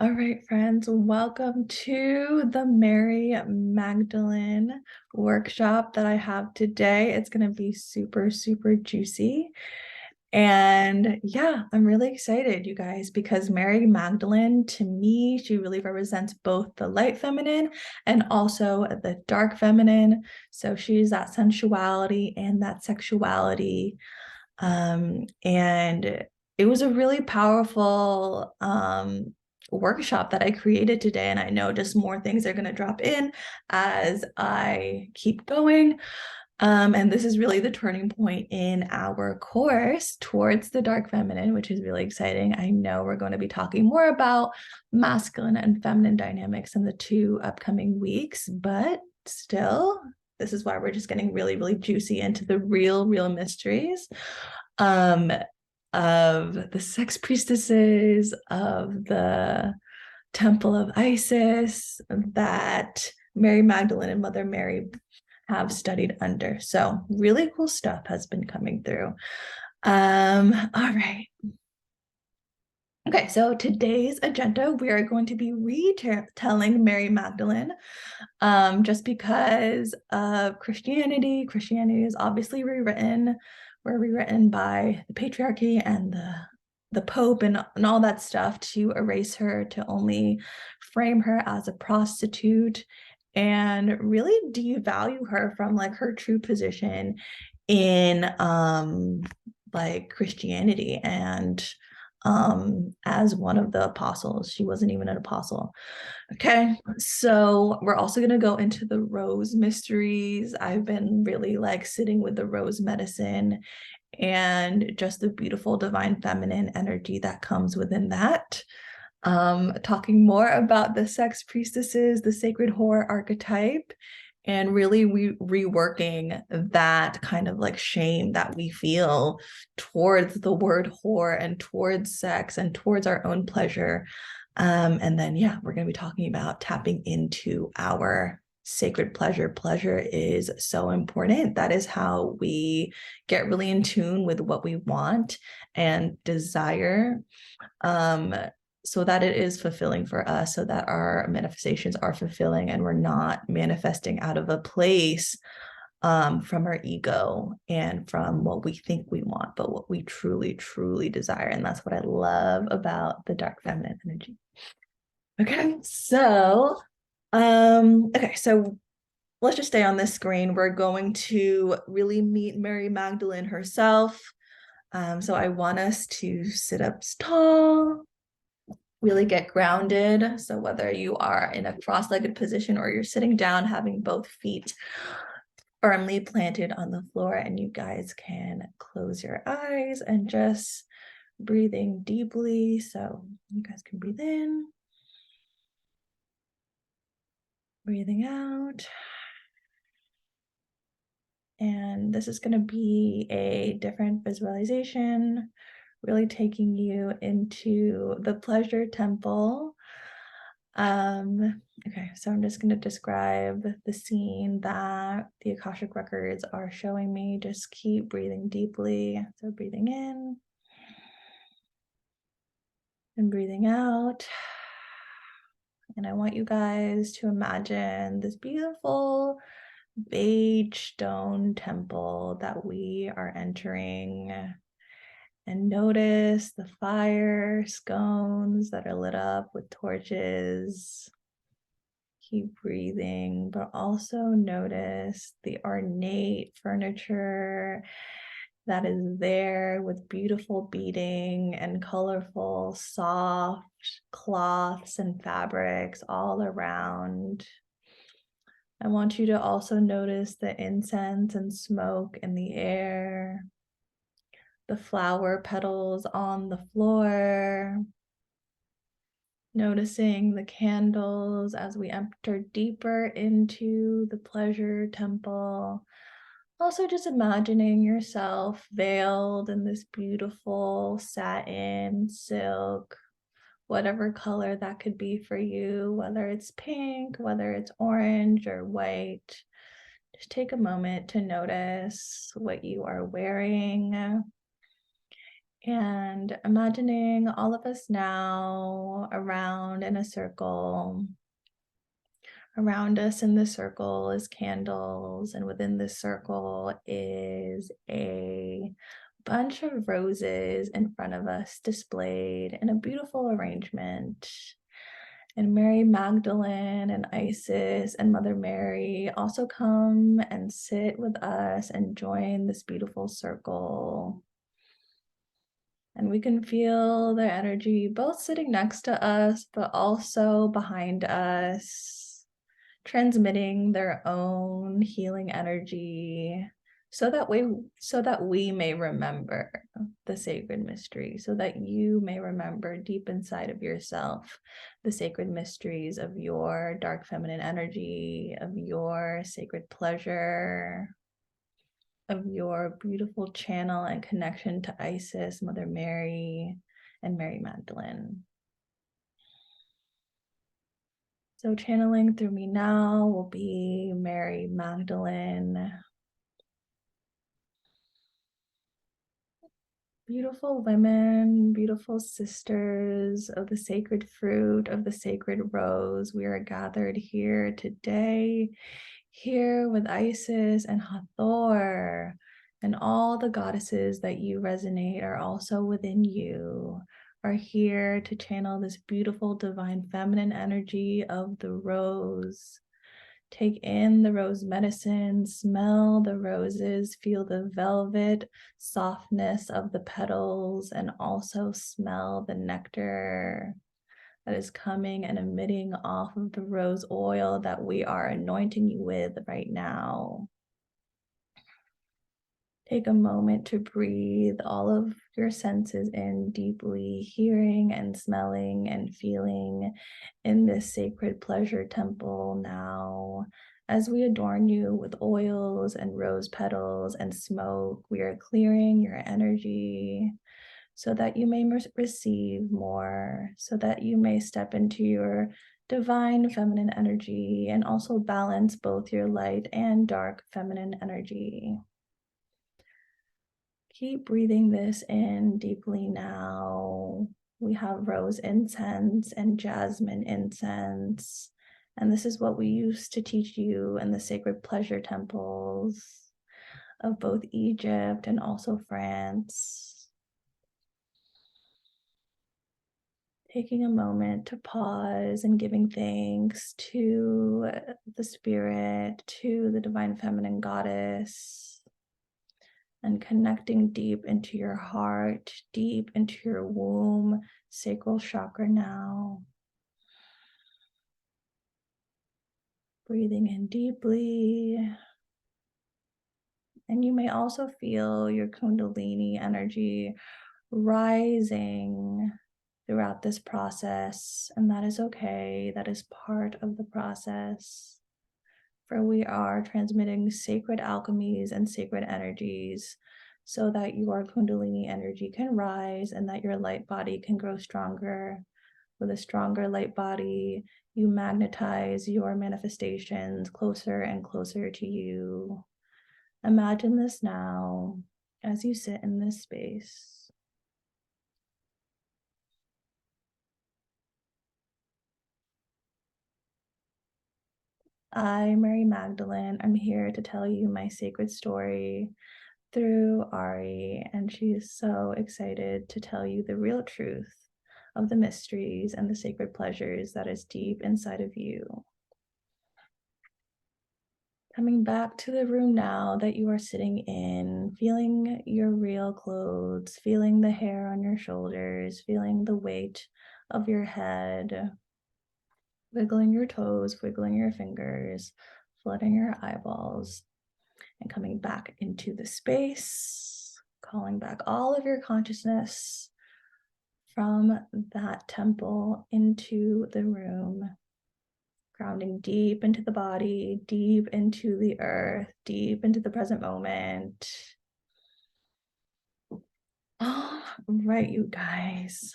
All right, friends, welcome to the Mary Magdalene workshop that I have today. It's going to be super, super juicy. And yeah, I'm really excited, you guys, because Mary Magdalene, to me, she really represents both the light feminine and also the dark feminine. So she's that sensuality and that sexuality. And it was a really powerful workshop that I created today. And I know just more things are going to drop in as I keep going. And this is really the turning point in our course towards the dark feminine, which is really exciting. I know we're going to be talking more about masculine and feminine dynamics in the 2 upcoming weeks, but still, this is why we're just getting really, really juicy into the real mysteries um, of the sex priestesses, of the Temple of Isis that Mary Magdalene and Mother Mary have studied under. So really cool stuff has been coming through. All right. Okay, so today's agenda, we are going to be retelling Mary Magdalene, just because of Christianity. Christianity is obviously rewritten. We're rewritten by the patriarchy and the Pope and all that stuff to erase her, to only frame her as a prostitute and really devalue her from like her true position in like Christianity and as one of the apostles. She wasn't even an apostle. Okay, so we're also going to go into the rose mysteries. I've been really like sitting with the rose medicine and just the beautiful divine feminine energy that comes within that. Talking more about the sex priestesses, the sacred whore archetype, and really reworking that kind of like shame that we feel towards the word whore and towards sex and towards our own pleasure. And then, yeah, we're going to be talking about tapping into our sacred pleasure. Pleasure is so important. That is how we get really in tune with what we want and desire. So that it is fulfilling for us, so that our manifestations are fulfilling and we're not manifesting out of a place from our ego and from what we think we want, but what we truly, truly desire. And that's what I love about the dark feminine energy. Okay, so let's just stay on this screen. We're going to really meet Mary Magdalene herself. So I want us to sit up tall, really get grounded. So whether you are in a cross-legged position or you're sitting down, having both feet firmly planted on the floor, and you guys can close your eyes and just breathing deeply. So you guys can breathe in, breathing out. And this is going to be a different visualization, really taking you into the pleasure temple. Okay, so I'm just going to describe the scene that the Akashic Records are showing me. Just keep breathing deeply. So breathing in and breathing out. And I want you guys to imagine this beautiful beige stone temple that we are entering, and notice the fire scones that are lit up with torches. Keep breathing, but also notice the ornate furniture that is there with beautiful beading and colorful, soft cloths and fabrics all around. I want you to also notice the incense and smoke in the air, the flower petals on the floor, noticing the candles as we enter deeper into the pleasure temple. Also just imagining yourself veiled in this beautiful satin, silk, whatever color that could be for you, whether it's pink, whether it's orange or white. Just take a moment to notice what you are wearing And imagining all of us now around in a circle. Around us in the circle is candles, and within this circle is a bunch of roses in front of us displayed in a beautiful arrangement. And Mary Magdalene and Isis and Mother Mary also come and sit with us and join this beautiful circle. And we can feel their energy both sitting next to us, but also behind us, transmitting their own healing energy so that we may remember the sacred mystery, so that you may remember deep inside of yourself the sacred mysteries of your dark feminine energy, of your sacred pleasure, of your beautiful channel and connection to Isis, Mother Mary, and Mary Magdalene. So channeling through me now will be Mary Magdalene. Beautiful women, beautiful sisters of the sacred fruit, of the sacred rose, we are gathered here today, here with Isis and Hathor, and all the goddesses that you resonate are also within you, are here to channel this beautiful divine feminine energy of the rose. Take in the rose medicine, smell the roses, feel the velvet softness of the petals, and also smell the nectar that is coming and emitting off of the rose oil that we are anointing you with right now. Take a moment to breathe all of your senses in deeply, hearing and smelling and feeling in this sacred pleasure temple now. As we adorn you with oils and rose petals and smoke, we are clearing your energy so that you may receive more, so that you may step into your divine feminine energy and also balance both your light and dark feminine energy. Keep breathing this in deeply now. We have rose incense and jasmine incense, and this is what we used to teach you in the sacred pleasure temples of both Egypt and also France. Taking a moment to pause and giving thanks to the spirit, to the divine feminine goddess, and connecting deep into your heart, deep into your womb, sacral chakra now. Breathing in deeply. And you may also feel your Kundalini energy rising throughout this process, and that is okay. That is part of the process. For we are transmitting sacred alchemies and sacred energies so that your Kundalini energy can rise and that your light body can grow stronger. With a stronger light body, you magnetize your manifestations closer and closer to you. Imagine this now as you sit in this space. I, Mary Magdalene, am here to tell you my sacred story through Ari, and she is so excited to tell you the real truth of the mysteries and the sacred pleasures that is deep inside of you. Coming back to the room now that you are sitting in, feeling your real clothes, feeling the hair on your shoulders, feeling the weight of your head, wiggling your toes, wiggling your fingers, flooding your eyeballs, and coming back into the space, calling back all of your consciousness from that temple into the room, grounding deep into the body, deep into the earth, deep into the present moment. All right, you guys.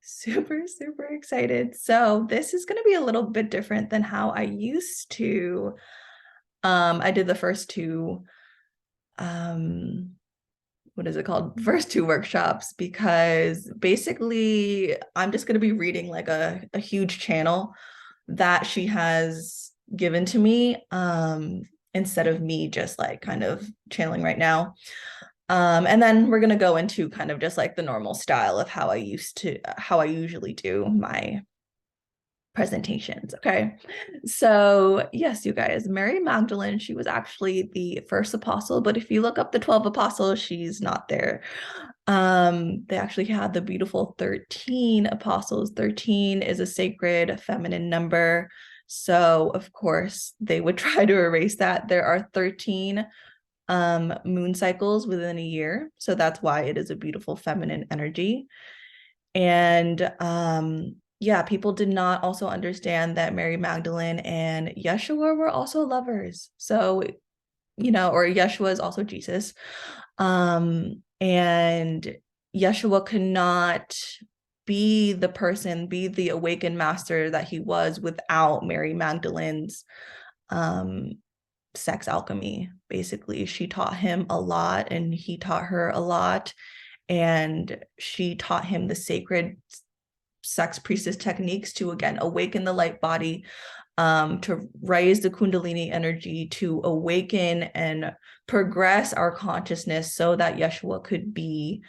Super, super excited. So this is going to be a little bit different than how I used to. I did the first two what is it called? First two workshops, because basically I'm just going to be reading like a huge channel that she has given to me, instead of me just like kind of channeling right now. And then we're going to go into kind of just like the normal style of how I usually do my presentations. Okay. So, yes, you guys, Mary Magdalene, she was actually the first apostle, but if you look up the 12 apostles, she's not there. They actually had the beautiful 13 apostles. 13 is a sacred feminine number. So, of course, they would try to erase that. There are 13 moon cycles within a year. So that's why it is a beautiful feminine energy. And yeah, people did not also understand that Mary Magdalene and Yeshua were also lovers. So, or Yeshua is also Jesus. And Yeshua could not be the awakened master that he was without Mary Magdalene's sex alchemy. Basically, she taught him a lot and he taught her a lot. And she taught him the sacred sex priestess techniques to, again, awaken the light body, to raise the Kundalini energy, to awaken and progress our consciousness so that Yeshua could be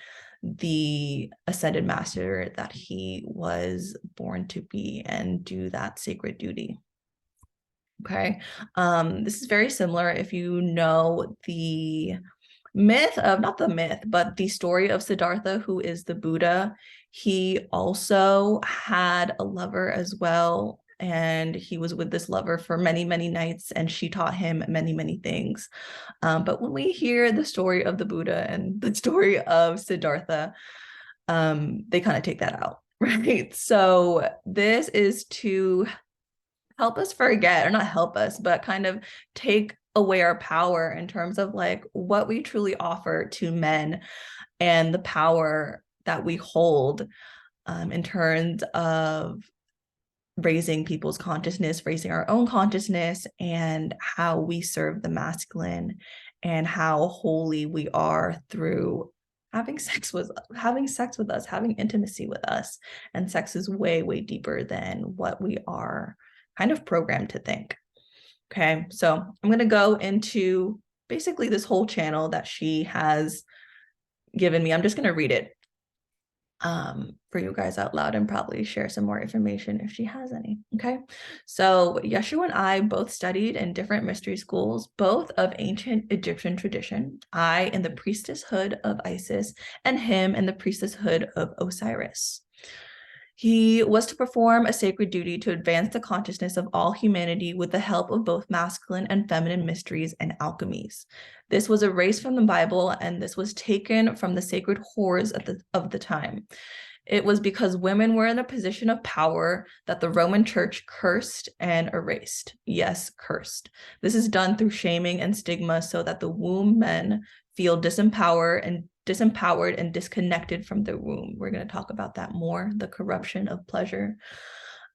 the ascended master that he was born to be and do that sacred duty. Okay. This is very similar if you know the not the myth, but the story of Siddhartha, who is the Buddha. He also had a lover as well. And he was with this lover for many, many nights, and she taught him many, many things. But when we hear the story of the Buddha and the story of Siddhartha, they kind of take that out, right? So this is to help us forget, or not help us, but kind of take away our power in terms of like what we truly offer to men and the power that we hold, in terms of raising people's consciousness, raising our own consciousness, and how we serve the masculine and how holy we are through having sex with us, having intimacy with us. And sex is way, way deeper than what we are kind of programmed to think. Okay, so I'm going to go into basically this whole channel that she has given me. I'm just going to read it for you guys out loud and probably share some more information if she has any. Okay, so Yeshua and I both studied in different mystery schools, both of ancient Egyptian tradition. I in the priestesshood of Isis, and him in the priestesshood of Osiris. He was to perform a sacred duty to advance the consciousness of all humanity with the help of both masculine and feminine mysteries and alchemies. This was erased from the Bible, and this was taken from the sacred whores of the time. It was because women were in a position of power that the Roman Church cursed and erased. Yes, cursed. This is done through shaming and stigma so that the womb men feel disempowered and disconnected from the womb. We're going to talk about that more, the corruption of pleasure.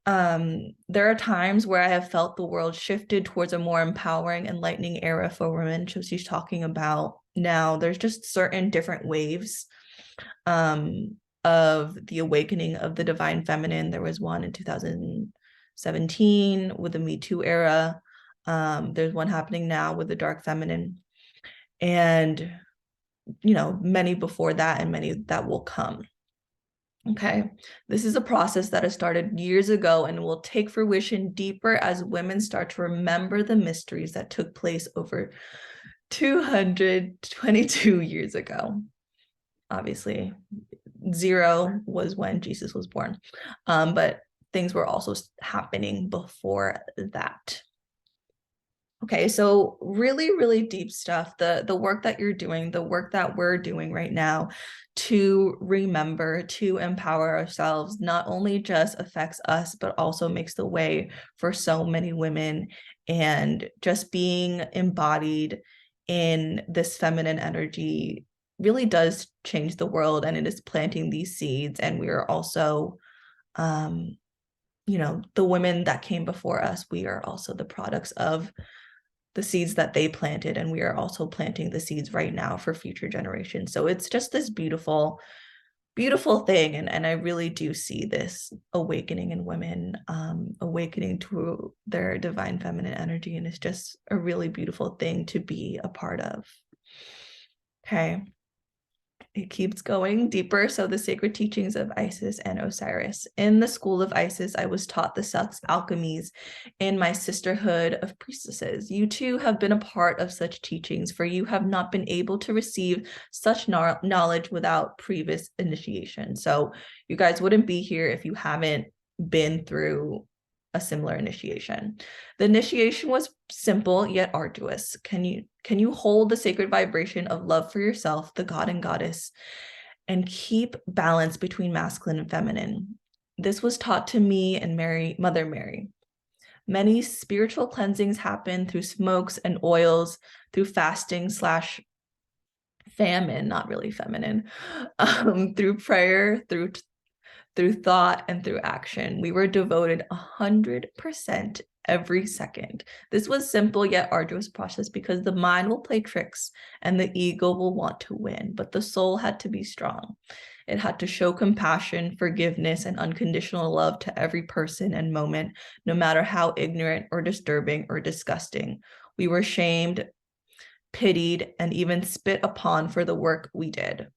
There are times where I have felt the world shifted towards a more empowering, enlightening era for women. So she's talking about now there's just certain different waves of the awakening of the divine feminine. There was one in 2017 with the Me Too era. There's one happening now with the dark feminine. And many before that and many that will come. Okay, this is a process that has started years ago and will take fruition deeper as women start to remember the mysteries that took place over 222 years ago. Obviously, 0 was when Jesus was born, but things were also happening before that. Okay, so really, really deep stuff. The work that you're doing, the work that we're doing right now to remember, to empower ourselves, not only just affects us, but also makes the way for so many women. And just being embodied in this feminine energy really does change the world, and it is planting these seeds. And we are also, the women that came before us, we are also the products of the seeds that they planted, and we are also planting the seeds right now for future generations. So it's just this beautiful thing, and I really do see this awakening in women, awakening to their divine feminine energy, and it's just a really beautiful thing to be a part of. Okay. It keeps going deeper. So the sacred teachings of Isis and Osiris. In the school of Isis, I was taught the sex alchemies in my sisterhood of priestesses. You too have been a part of such teachings, for you have not been able to receive such knowledge without previous initiation. So you guys wouldn't be here if you haven't been through a similar initiation. The initiation was simple yet arduous. Can you hold the sacred vibration of love for yourself, the god and goddess, and keep balance between masculine and feminine? This was taught to me and Mother Mary. Many spiritual cleansings happen through smokes and oils, through fasting / famine, not really feminine, through prayer, through thought, and through action. We were devoted 100% every second. This was simple yet arduous process because the mind will play tricks and the ego will want to win, but the soul had to be strong. It had to show compassion, forgiveness, and unconditional love to every person and moment, no matter how ignorant or disturbing or disgusting. We were shamed, pitied, and even spit upon for the work we did.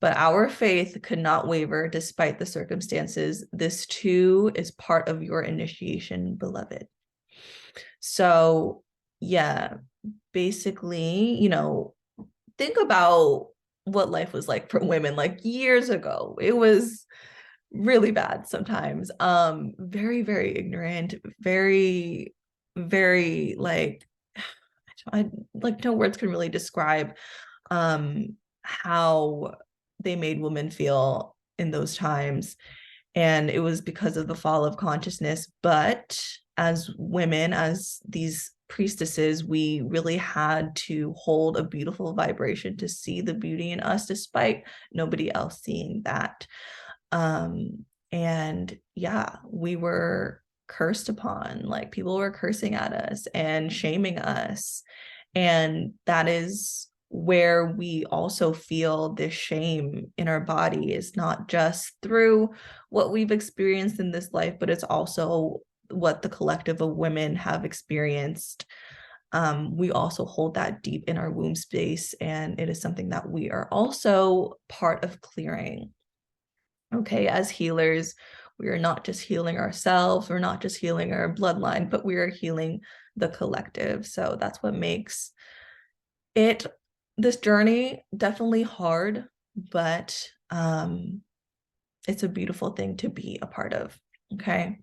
But our faith could not waver despite the circumstances. This too is part of your initiation, beloved. So yeah, basically, think about what life was like for women like years ago. It was really bad sometimes. Very, very ignorant, very, very I like no words can really describe how they made women feel in those times. And it was because of the fall of consciousness. But as women, as these priestesses, we really had to hold a beautiful vibration to see the beauty in us, despite nobody else seeing that. And yeah, we were cursed upon, like people were cursing at us and shaming us. And that is where we also feel this shame in our body, is not just through what we've experienced in this life, but it's also what the collective of women have experienced. We also hold that deep in our womb space, and it is something that we are also part of clearing. Okay, as healers, we are not just healing ourselves, we're not just healing our bloodline, but we are healing the collective. So that's what makes this journey definitely hard, but it's a beautiful thing to be a part of. Okay.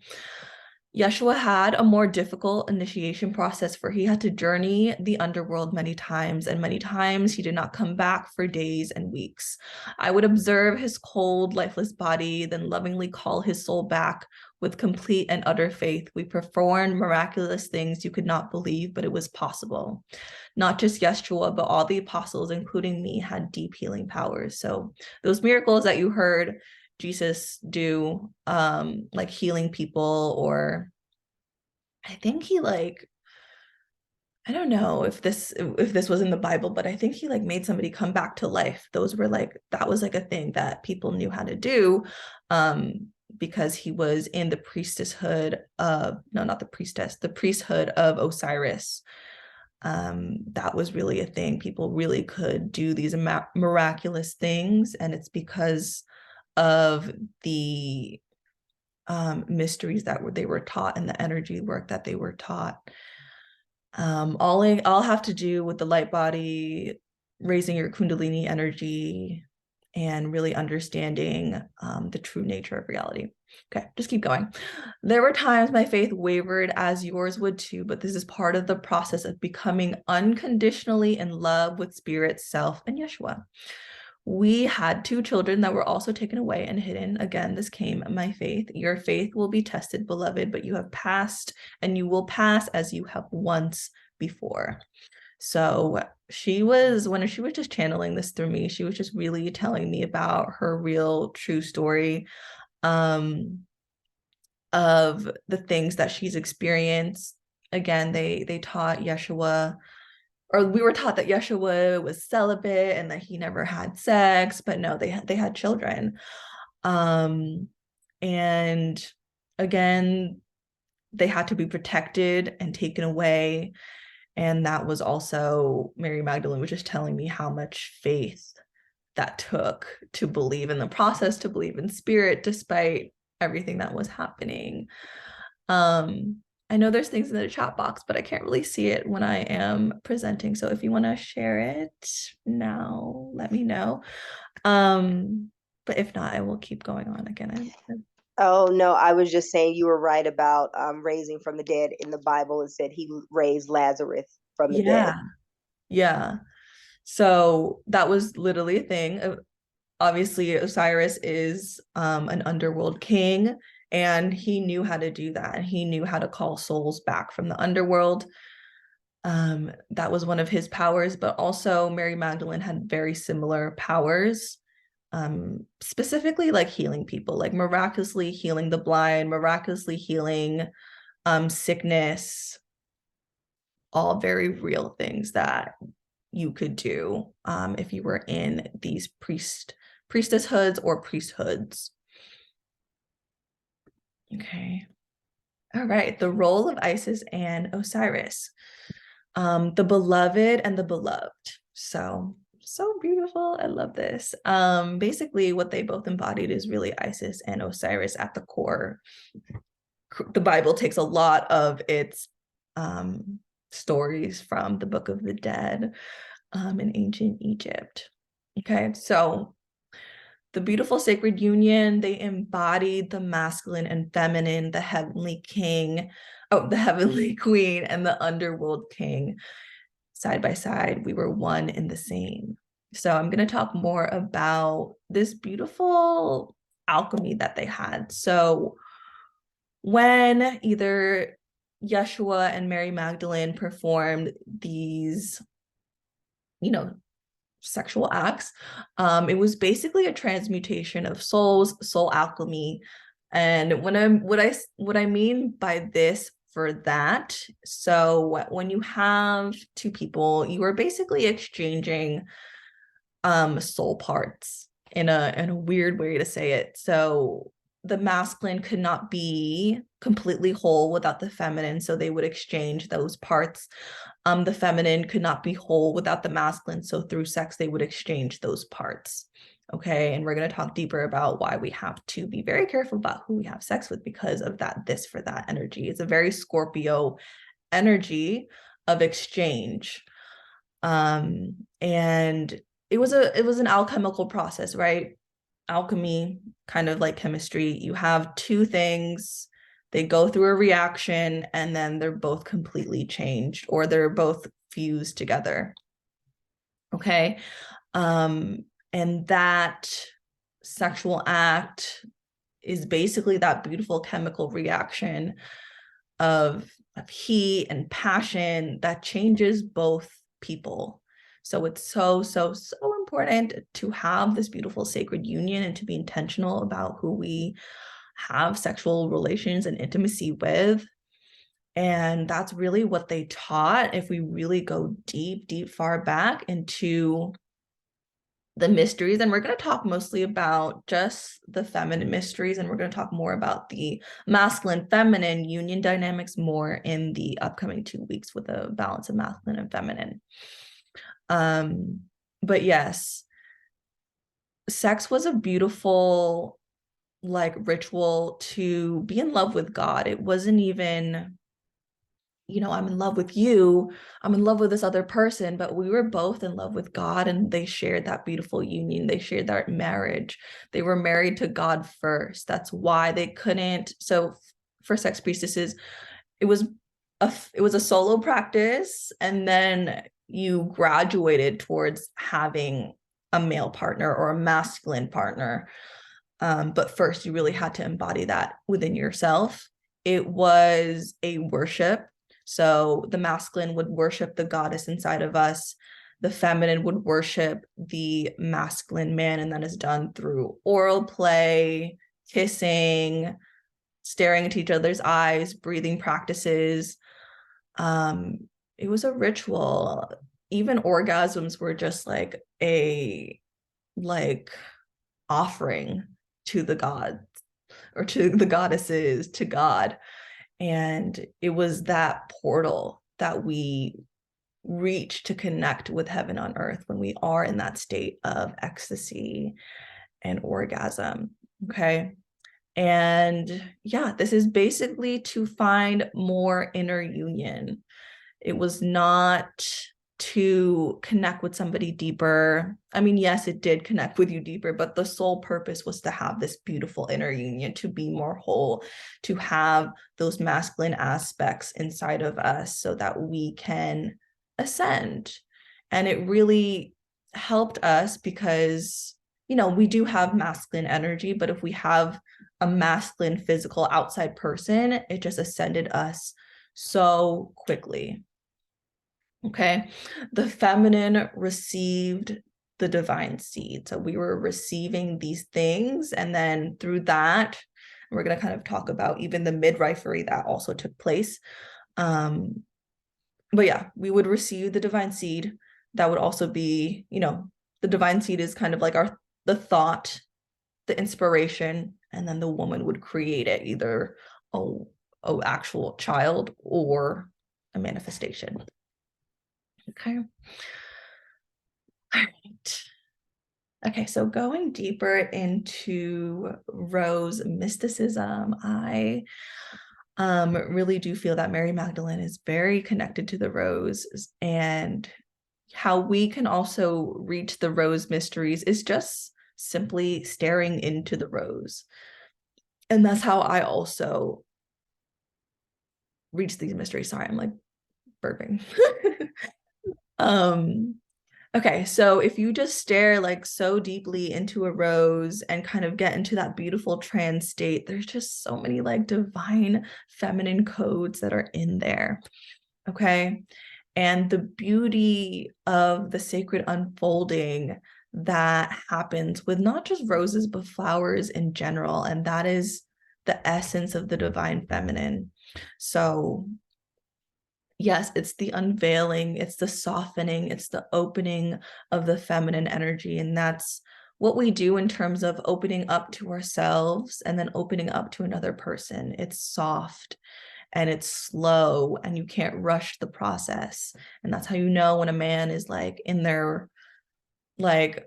Yeshua had a more difficult initiation process, for he had to journey the underworld many times, and many times he did not come back for days and weeks. I would observe his cold, lifeless body, then lovingly call his soul back. With complete and utter faith, we performed miraculous things you could not believe, but it was possible. Not just Yeshua, but all the apostles, including me, had deep healing powers. So those miracles that you heard Jesus do, like healing people, or I think he I don't know if this was in the Bible, but I think he made somebody come back to life. Those were that was a thing that people knew how to do, because he was in the priesthood of, no, not the priestess, the priesthood of Osiris. That was really a thing. People really could do these miraculous things, and it's because of the mysteries that they were taught and the energy work that they were taught. All have to do with the light body, raising your kundalini energy, and really understanding the true nature of reality. Okay, just keep going. There were times my faith wavered, as yours would too, but this is part of the process of becoming unconditionally in love with Spirit, Self, and Yeshua. We had 2 children that were also taken away and hidden. Again, this came my faith. Your faith will be tested, beloved, but you have passed, and you will pass as you have once before. So when she was just channeling this through me, she was just really telling me about her real true story, of the things that she's experienced again, they taught Yeshua, or we were taught that Yeshua was celibate and that he never had sex, but no, they had children. And again, they had to be protected and taken away. And that was also, Mary Magdalene was just telling me how much faith that took to believe in the process, to believe in spirit, despite everything that was happening. I know there's things in the chat box, but I can't really see it when I am presenting. So if you want to share it now, let me know. But if not, I will keep going on again. Oh, no, I was just saying you were right about raising from the dead. In the Bible, it said he raised Lazarus from the dead. Yeah. So that was literally a thing. Obviously, Osiris is an underworld king, and he knew how to do that. He knew how to call souls back from the underworld. That was one of his powers, but also Mary Magdalene had very similar powers, specifically like healing people, like miraculously healing the blind, miraculously healing sickness, all very real things that you could do if you were in these priestesshoods or priesthoods. Okay. All right. The role of Isis and Osiris. The beloved and the beloved. So beautiful. I love this. Basically, what they both embodied is really Isis and Osiris at the core. The Bible takes a lot of its stories from the Book of the Dead in ancient Egypt. Okay, so the beautiful sacred union, they embodied the masculine and feminine, the heavenly king, the heavenly queen, and the underworld king. Side by side, we were one and the same. So I'm going to talk more about this beautiful alchemy that they had. So when either Yeshua and Mary Magdalene performed these, sexual acts, it was basically a transmutation of souls, soul alchemy. And what I mean by this for that, so when you have two people, you are basically exchanging soul parts in a weird way to say it. So the masculine could not be completely whole without the feminine, so they would exchange those parts. The feminine could not be whole without the masculine, so through sex they would exchange those parts. Okay, and we're going to talk deeper about why we have to be very careful about who we have sex with because of that this for that energy. It's a very Scorpio energy of exchange. And it was an alchemical process, right? Alchemy, kind of like chemistry. You have two things, they go through a reaction, and then they're both completely changed, or they're both fused together. Okay. And that sexual act is basically that beautiful chemical reaction of heat and passion that changes both people. So it's so important to have this beautiful sacred union and to be intentional about who we have sexual relations and intimacy with. And that's really what they taught. If we really go deep far back into the mysteries, and we're going to talk mostly about just the feminine mysteries, and we're going to talk more about the masculine feminine union dynamics more in the upcoming 2 weeks with a balance of masculine and feminine. But yes, sex was a beautiful ritual to be in love with God. It wasn't even, I'm in love with you, I'm in love with this other person, but we were both in love with God, and they shared that beautiful union. They shared that marriage. They were married to God first. That's why they couldn't. So for sex priestesses, it was a solo practice, and then you graduated towards having a male partner or a masculine partner. But first, you really had to embody that within yourself. It was a worship. So the masculine would worship the goddess inside of us. The feminine would worship the masculine man, and that is done through oral play, kissing, staring into each other's eyes, breathing practices. It was a ritual. Even orgasms were just like a like offering to the gods or to the goddesses, to God. And it was that portal that we reach to connect with heaven on earth when we are in that state of ecstasy and orgasm. Okay. And yeah, this is basically to find more inner union. It was not to connect with somebody deeper. I mean, yes, it did connect with you deeper, but the sole purpose was to have this beautiful inner union, to be more whole, to have those masculine aspects inside of us so that we can ascend. And it really helped us because, you know, we do have masculine energy, but if we have a masculine physical outside person, it just ascended us so quickly. Okay. The feminine received the divine seed. So we were receiving these things. And then through that, we're going to kind of talk about even the midwifery that also took place. But yeah, we would receive the divine seed. That would also be, you know, the divine seed is kind of like the thought, the inspiration, and then the woman would create it, either a actual child or a manifestation. Okay. All right. Okay, so going deeper into rose mysticism, I really do feel that Mary Magdalene is very connected to the rose, and how we can also reach the rose mysteries is just simply staring into the rose. And that's how I also reach these mysteries. Sorry, I'm like burping. um Okay, so if you just stare like so deeply into a rose and kind of get into that beautiful trance state, there's just so many like divine feminine codes that are in there. Okay. And the beauty of the sacred unfolding that happens with not just roses, but flowers in general. And that is the essence of the divine feminine. So yes, it's the unveiling, it's the softening, it's the opening of the feminine energy. And that's what we do in terms of opening up to ourselves and then opening up to another person. It's soft and it's slow and you can't rush the process. And that's how you know when a man is like in their like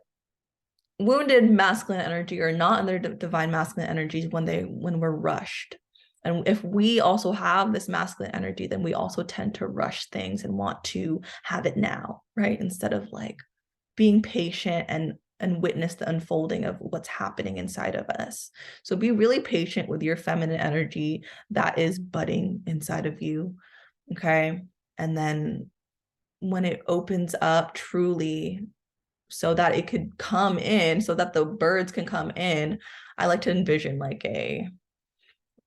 wounded masculine energy or not in their divine masculine energies when we're rushed. And if we also have this masculine energy, then we also tend to rush things and want to have it now, right? Instead of like being patient and witness the unfolding of what's happening inside of us. So be really patient with your feminine energy that is budding inside of you. Okay. And then when it opens up truly so that it could come in, so that the birds can come in, I like to envision like a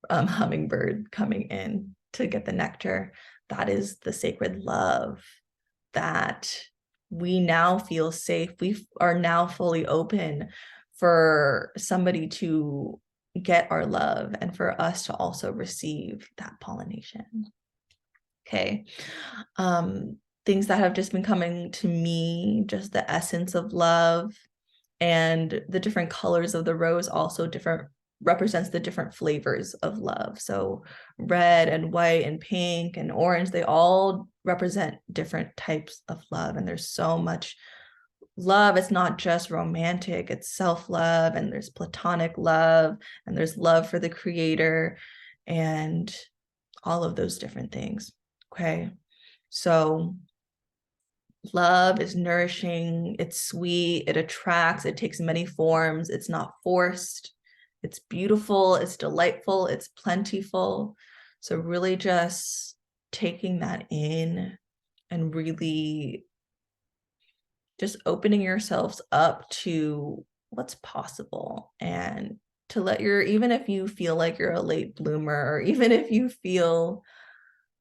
hummingbird coming in to get the nectar. That is the sacred love that we now feel safe. We are now fully open for somebody to get our love and for us to also receive that pollination. Okay. Things that have just been coming to me, just the essence of love and the different colors of the rose also different represents the different flavors of love. So red and white and pink and orange, they all represent different types of love. And there's so much love. It's not just romantic, it's self-love, and there's platonic love, and there's love for the creator, and all of those different things. Okay. So love is nourishing, it's sweet, it attracts, it takes many forms, it's not forced, it's beautiful, it's delightful, it's plentiful. So really just taking that in and really just opening yourselves up to what's possible, and to let your, even if you feel like you're a late bloomer, or even if you feel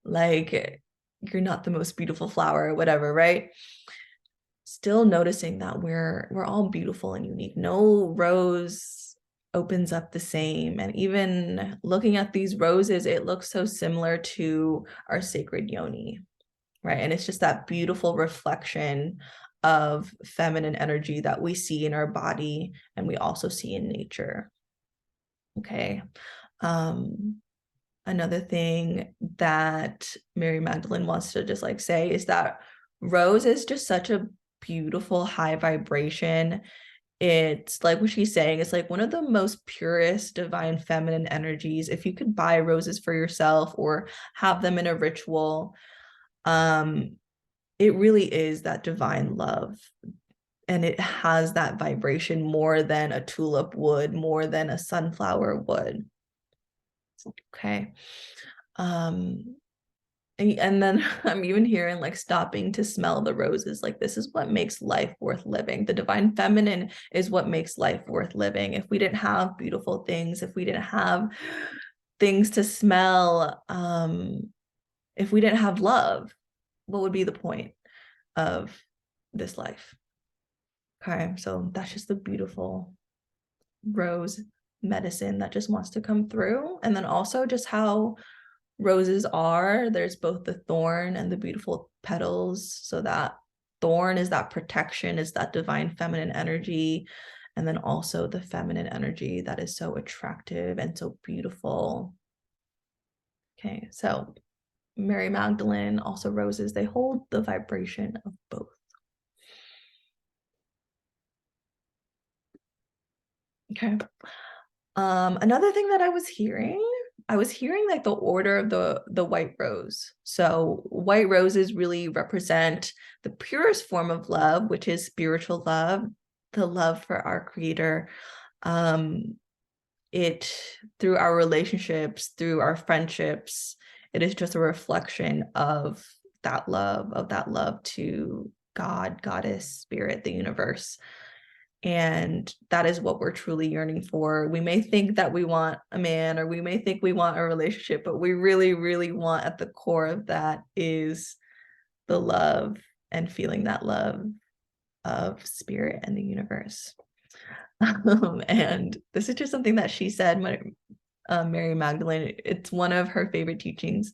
like you're not the most beautiful flower or whatever, right? Still noticing that we're all beautiful and unique. No rose opens up the same. And even looking at these roses, it looks so similar to our sacred yoni, right? And it's just that beautiful reflection of feminine energy that we see in our body and we also see in nature. Okay. Another thing that Mary Magdalene wants to just like say is that rose is just such a beautiful high vibration. It's like what she's saying, it's like one of the most purest divine feminine energies. If you could buy roses for yourself or have them in a ritual, it really is that divine love. And it has that vibration more than a tulip would, more than a sunflower would. Okay. And then I'm even hearing like stopping to smell the roses. Like this is what makes life worth living. The divine feminine is what makes life worth living. If we didn't have beautiful things, if we didn't have things to smell, if we didn't have love, what would be the point of this life? Okay, so that's just the beautiful rose medicine that just wants to come through. And then also just how roses are, there's both the thorn and the beautiful petals. So that thorn is that protection, is that divine feminine energy. And then also the feminine energy that is so attractive and so beautiful. Okay, so Mary Magdalene, also roses, they hold the vibration of both. Okay. Another thing that I was hearing like the order of the white rose. So white roses really represent the purest form of love, which is spiritual love, the love for our creator. It through our relationships, through our friendships, it is just a reflection of that love to God, goddess, spirit, the universe. And that is what we're truly yearning for. We may think that we want a man, or we may think we want a relationship, but we really, really want, at the core of that is the love and feeling that love of spirit and the universe. And this is just something that she said, Mary Magdalene. It's one of her favorite teachings.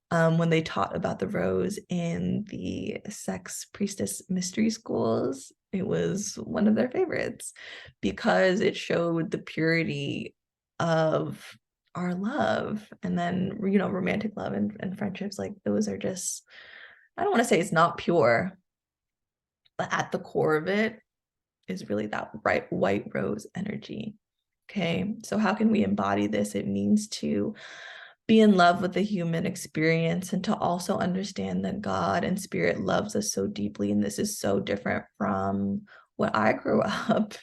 When they taught about the rose in the sex priestess mystery schools, it was one of their favorites because it showed the purity of our love. And then, romantic love and friendships, like those are just, I don't want to say it's not pure, but at the core of it is really that right white rose energy. Okay, so how can we embody this? It means to be in love with the human experience and to also understand that God and spirit loves us so deeply. And this is so different from what I grew up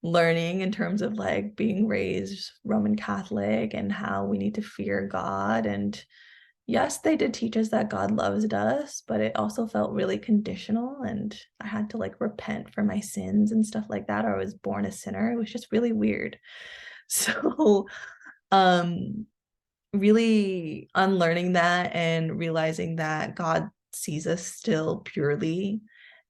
learning in terms of like being raised Roman Catholic and how we need to fear God. And yes, they did teach us that God loves us, but it also felt really conditional. And I had to like repent for my sins and stuff like that, or I was born a sinner. It was just really weird. So, really unlearning that and realizing that God sees us still purely.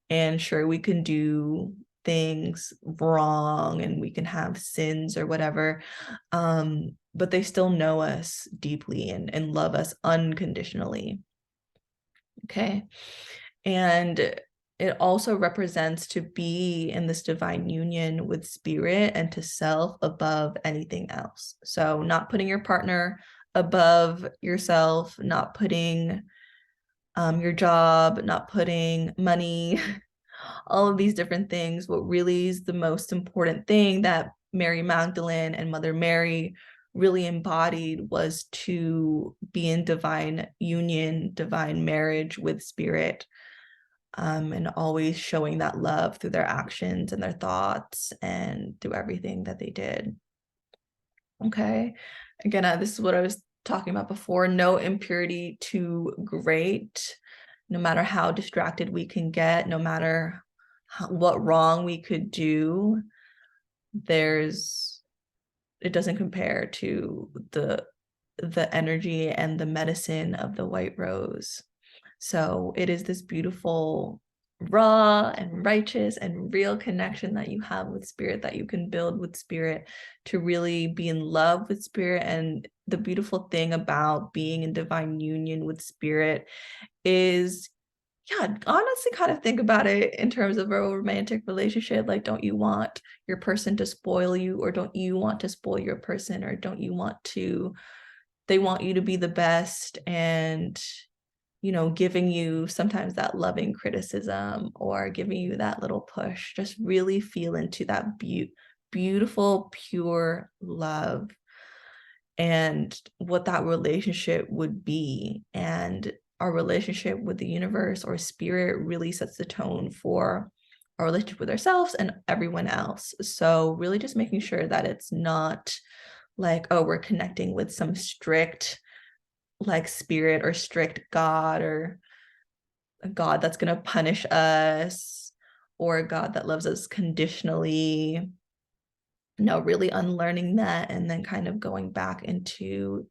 And sure, we can do things wrong and we can have sins or whatever, but they still know us deeply and love us unconditionally. Okay. And it also represents to be in this divine union with spirit and to self above anything else. So not putting your partner above yourself, not putting your job, not putting money, all of these different things. What really is the most important thing that Mary Magdalene and Mother Mary really embodied was to be in divine union, divine marriage with spirit, and always showing that love through their actions and their thoughts and through everything that they did. Okay. Again, this is what I was talking about before. No impurity too great. No matter how distracted we can get, no matter what wrong we could do, it doesn't compare to the energy and the medicine of the white rose. So it is this beautiful raw and righteous and real connection that you have with spirit, that you can build with spirit, to really be in love with spirit. And the beautiful thing about being in divine union with spirit is, yeah, honestly, kind of think about it in terms of a romantic relationship. Like, don't you want your person to spoil you, or don't you want to spoil your person, or don't you want to, they want you to be the best, and giving you sometimes that loving criticism, or giving you that little push. Just really feel into that beautiful, pure love, and what that relationship would be. And our relationship with the universe or spirit really sets the tone for our relationship with ourselves and everyone else. So really just making sure that it's not like, oh, we're connecting with some strict like spirit or strict God, or a God that's going to punish us, or a God that loves us conditionally. No, really unlearning that, and then kind of going back into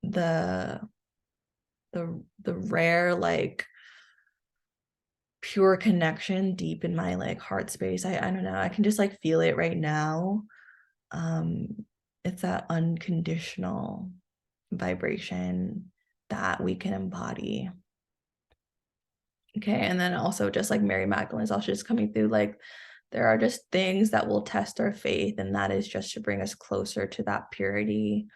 the the rare, like, pure connection deep in my like heart space. I don't know, I can just like feel it right now. um it's that unconditional vibration that we can embody. Okay, and then also just like Mary Magdalene is also just coming through, like, there are just things that will test our faith, and that is just to bring us closer to that purity.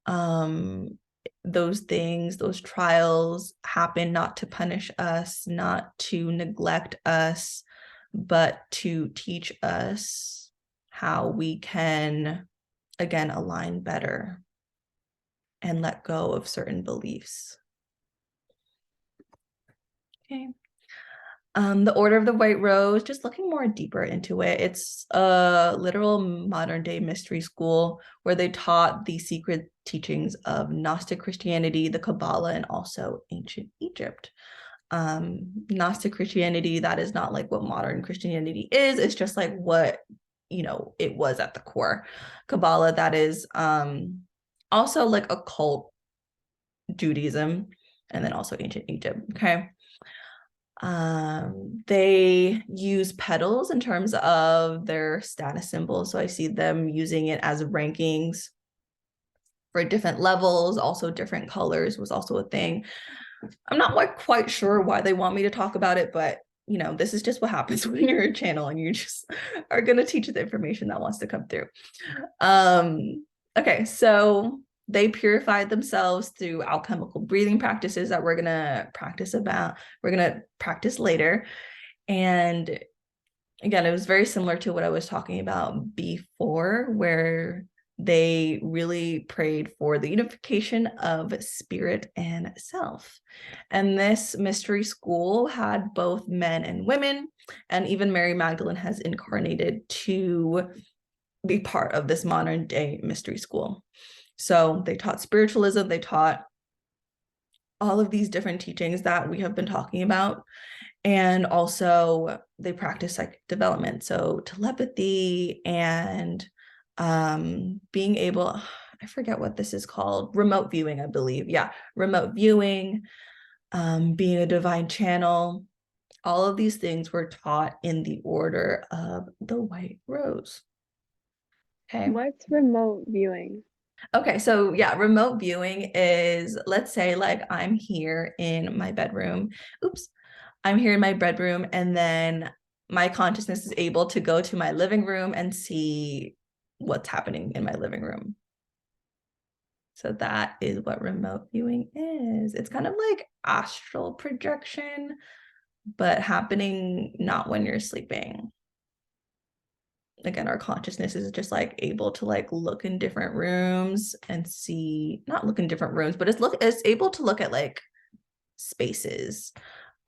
um those things, those trials happen not to punish us, not to neglect us, but to teach us how we can again align better and let go of certain beliefs. Okay. The Order of the White Rose, just looking more deeper into it. It's a literal modern day mystery school where they taught the secret teachings of Gnostic Christianity, the Kabbalah, and also ancient Egypt. Gnostic Christianity, that is not like what modern Christianity is. It's just like what, it was at the core. Kabbalah, that is also like occult Judaism, and then also ancient Egypt. Okay. They use petals in terms of their status symbols. So I see them using it as rankings for different levels. Also different colors was also a thing. I'm not like quite sure why they want me to talk about it, but this is just what happens when you're a channel and you just are going to teach the information that wants to come through. Okay, so they purified themselves through alchemical breathing practices that we're gonna practice later. And again, it was very similar to what I was talking about before, where they really prayed for the unification of spirit and self. And this mystery school had both men and women, and even Mary Magdalene has incarnated to be part of this modern day mystery school. So they taught spiritualism, they taught all of these different teachings that we have been talking about. And also they practice psychic development. So telepathy and being able, I forget what this is called, remote viewing, I believe. Yeah, remote viewing, being a divine channel. All of these things were taught in the Order of the White Rose. Okay. What's remote viewing? Okay, so yeah, remote viewing is, let's say like I'm here in my bedroom. Oops. I'm here in my bedroom, and then my consciousness is able to go to my living room and see what's happening in my living room. So that is what remote viewing is. It's kind of like astral projection, but happening not when you're sleeping. Again, our consciousness is just like able to like look in different rooms and see, not look in different rooms, but it's able to look at like spaces.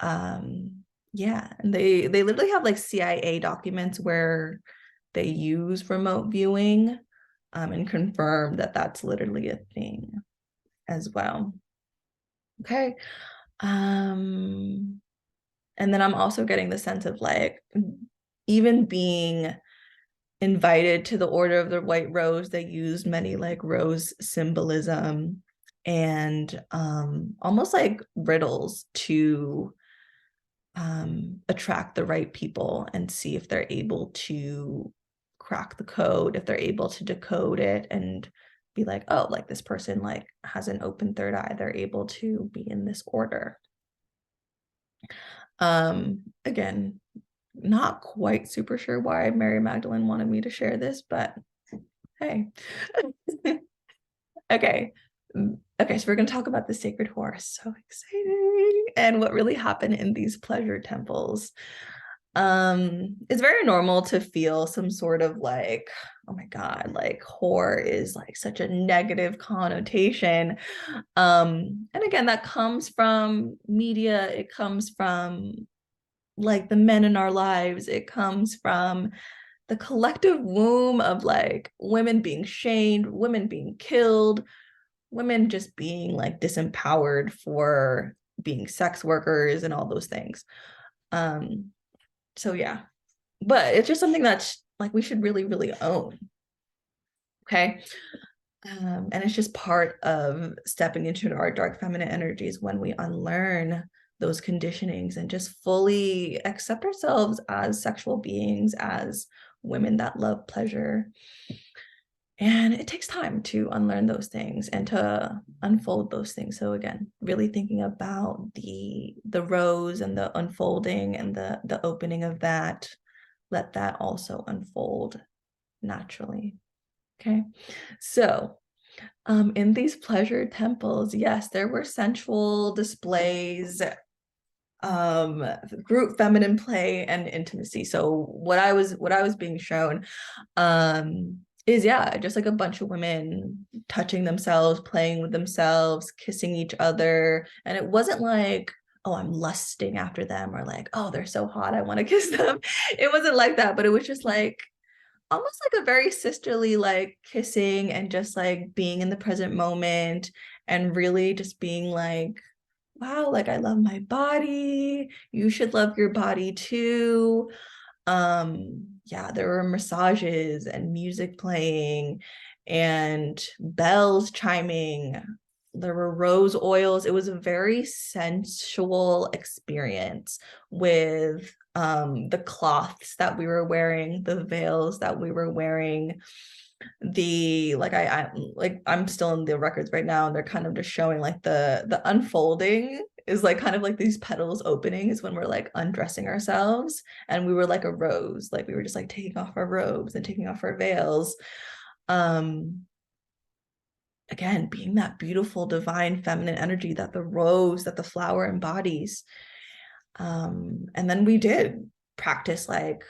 Yeah, and they literally have like CIA documents where they use remote viewing, and confirm that that's literally a thing as well. Okay. And then I'm also getting the sense of like, even being invited to the Order of the White Rose, they used many like rose symbolism and almost like riddles to attract the right people and see if they're able to crack the code, if they're able to decode it and be like, oh, like this person like has an open third eye, they're able to be in this order. Again, not quite super sure why Mary Magdalene wanted me to share this, but hey. Okay. Okay, so we're going to talk about the sacred horse. So exciting. And what really happened in these pleasure temples. It's very normal to feel some sort of like, oh my God, like whore is like such a negative connotation. And again, that comes from media, it comes from like the men in our lives, it comes from the collective womb of like women being shamed, women being killed, women just being like disempowered for being sex workers and all those things. So yeah, but it's just something that's like we should really, really own. Okay. And it's just part of stepping into our dark feminine energies when we unlearn those conditionings and just fully accept ourselves as sexual beings, as women that love pleasure. And it takes time to unlearn those things and to unfold those things. So again, really thinking about the rose and the unfolding and the opening of that, let that also unfold naturally. Okay. So in these pleasure temples, yes, there were sensual displays, group feminine play and intimacy. So what I was being shown is yeah, just like a bunch of women touching themselves, playing with themselves, kissing each other. And it wasn't like, oh, I'm lusting after them or like, oh, they're so hot, I want to kiss them. It wasn't like that, but it was just like almost like a very sisterly like kissing and just like being in the present moment and really just being like, wow, like I love my body, you should love your body too. Yeah, there were massages and music playing and bells chiming, there were rose oils. It was a very sensual experience with the cloths that we were wearing, the veils that we were wearing, the I'm still in the records right now and they're kind of just showing like the unfolding is like kind of like these petals opening is when we're like undressing ourselves, and we were like a rose, like we were just like taking off our robes and taking off our veils, again being that beautiful divine feminine energy that the rose, that the flower embodies. And then we did practice like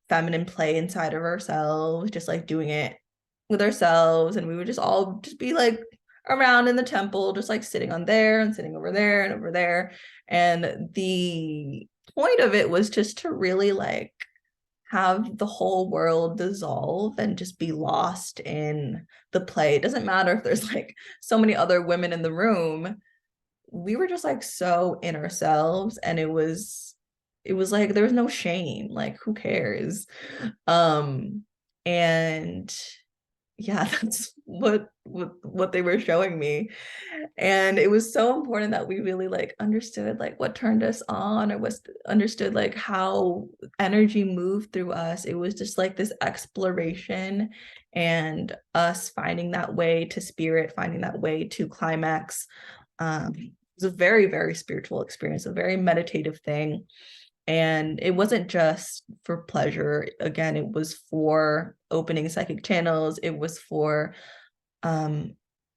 feminine play inside of ourselves, just like doing it with ourselves, and we would just all just be like around in the temple, just like sitting on there and sitting over there and over there. And the point of it was just to really like have the whole world dissolve and just be lost in the play. It doesn't matter if there's like so many other women in the room. We were just like so in ourselves, and it was like there was no shame, like who cares. And yeah, that's what they were showing me. And it was so important that we really like understood like what turned us on, or was understood like how energy moved through us. It was just like this exploration and us finding that way to spirit, finding that way to climax. It was a very, very spiritual experience, a very meditative thing. And it wasn't just for pleasure. Again, it was for opening psychic channels. It was for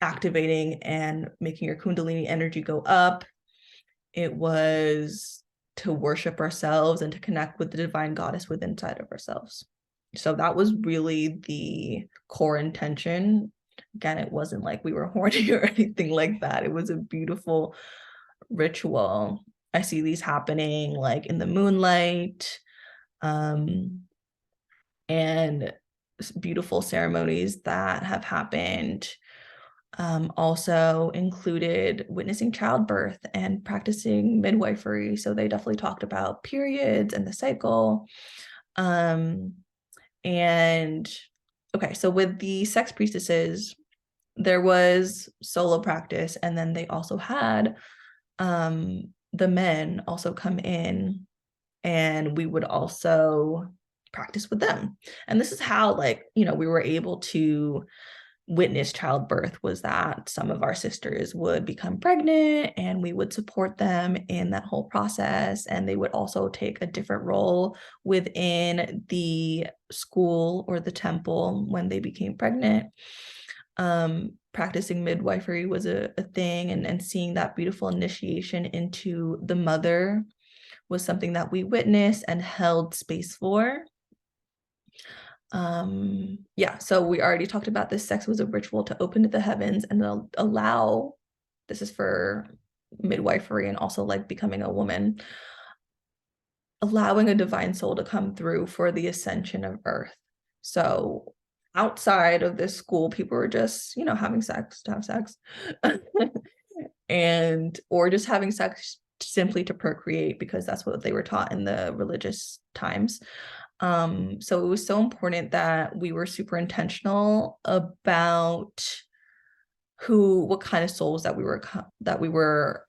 activating and making your Kundalini energy go up. It was to worship ourselves and to connect with the divine goddess within inside of ourselves. So that was really the core intention. Again, it wasn't like we were horny or anything like that. It was a beautiful ritual. I see these happening like in the moonlight, and beautiful ceremonies that have happened. Also included witnessing childbirth and practicing midwifery. So they definitely talked about periods and the cycle. And okay, so with the sex priestesses, there was solo practice, and then they also had the men also come in, and we would also practice with them. And this is how, like, we were able to witness childbirth, was that some of our sisters would become pregnant and we would support them in that whole process. And they would also take a different role within the school or the temple when they became pregnant. Practicing midwifery was a thing, and seeing that beautiful initiation into the mother was something that we witnessed and held space for. So we already talked about this. Sex was a ritual to open to the heavens and allow, this is for midwifery and also like becoming a woman, allowing a divine soul to come through for the ascension of earth. So outside of this school, people were just, having sex to have sex or just having sex simply to procreate, because that's what they were taught in the religious times. So it was so important that we were super intentional about what kind of souls that we were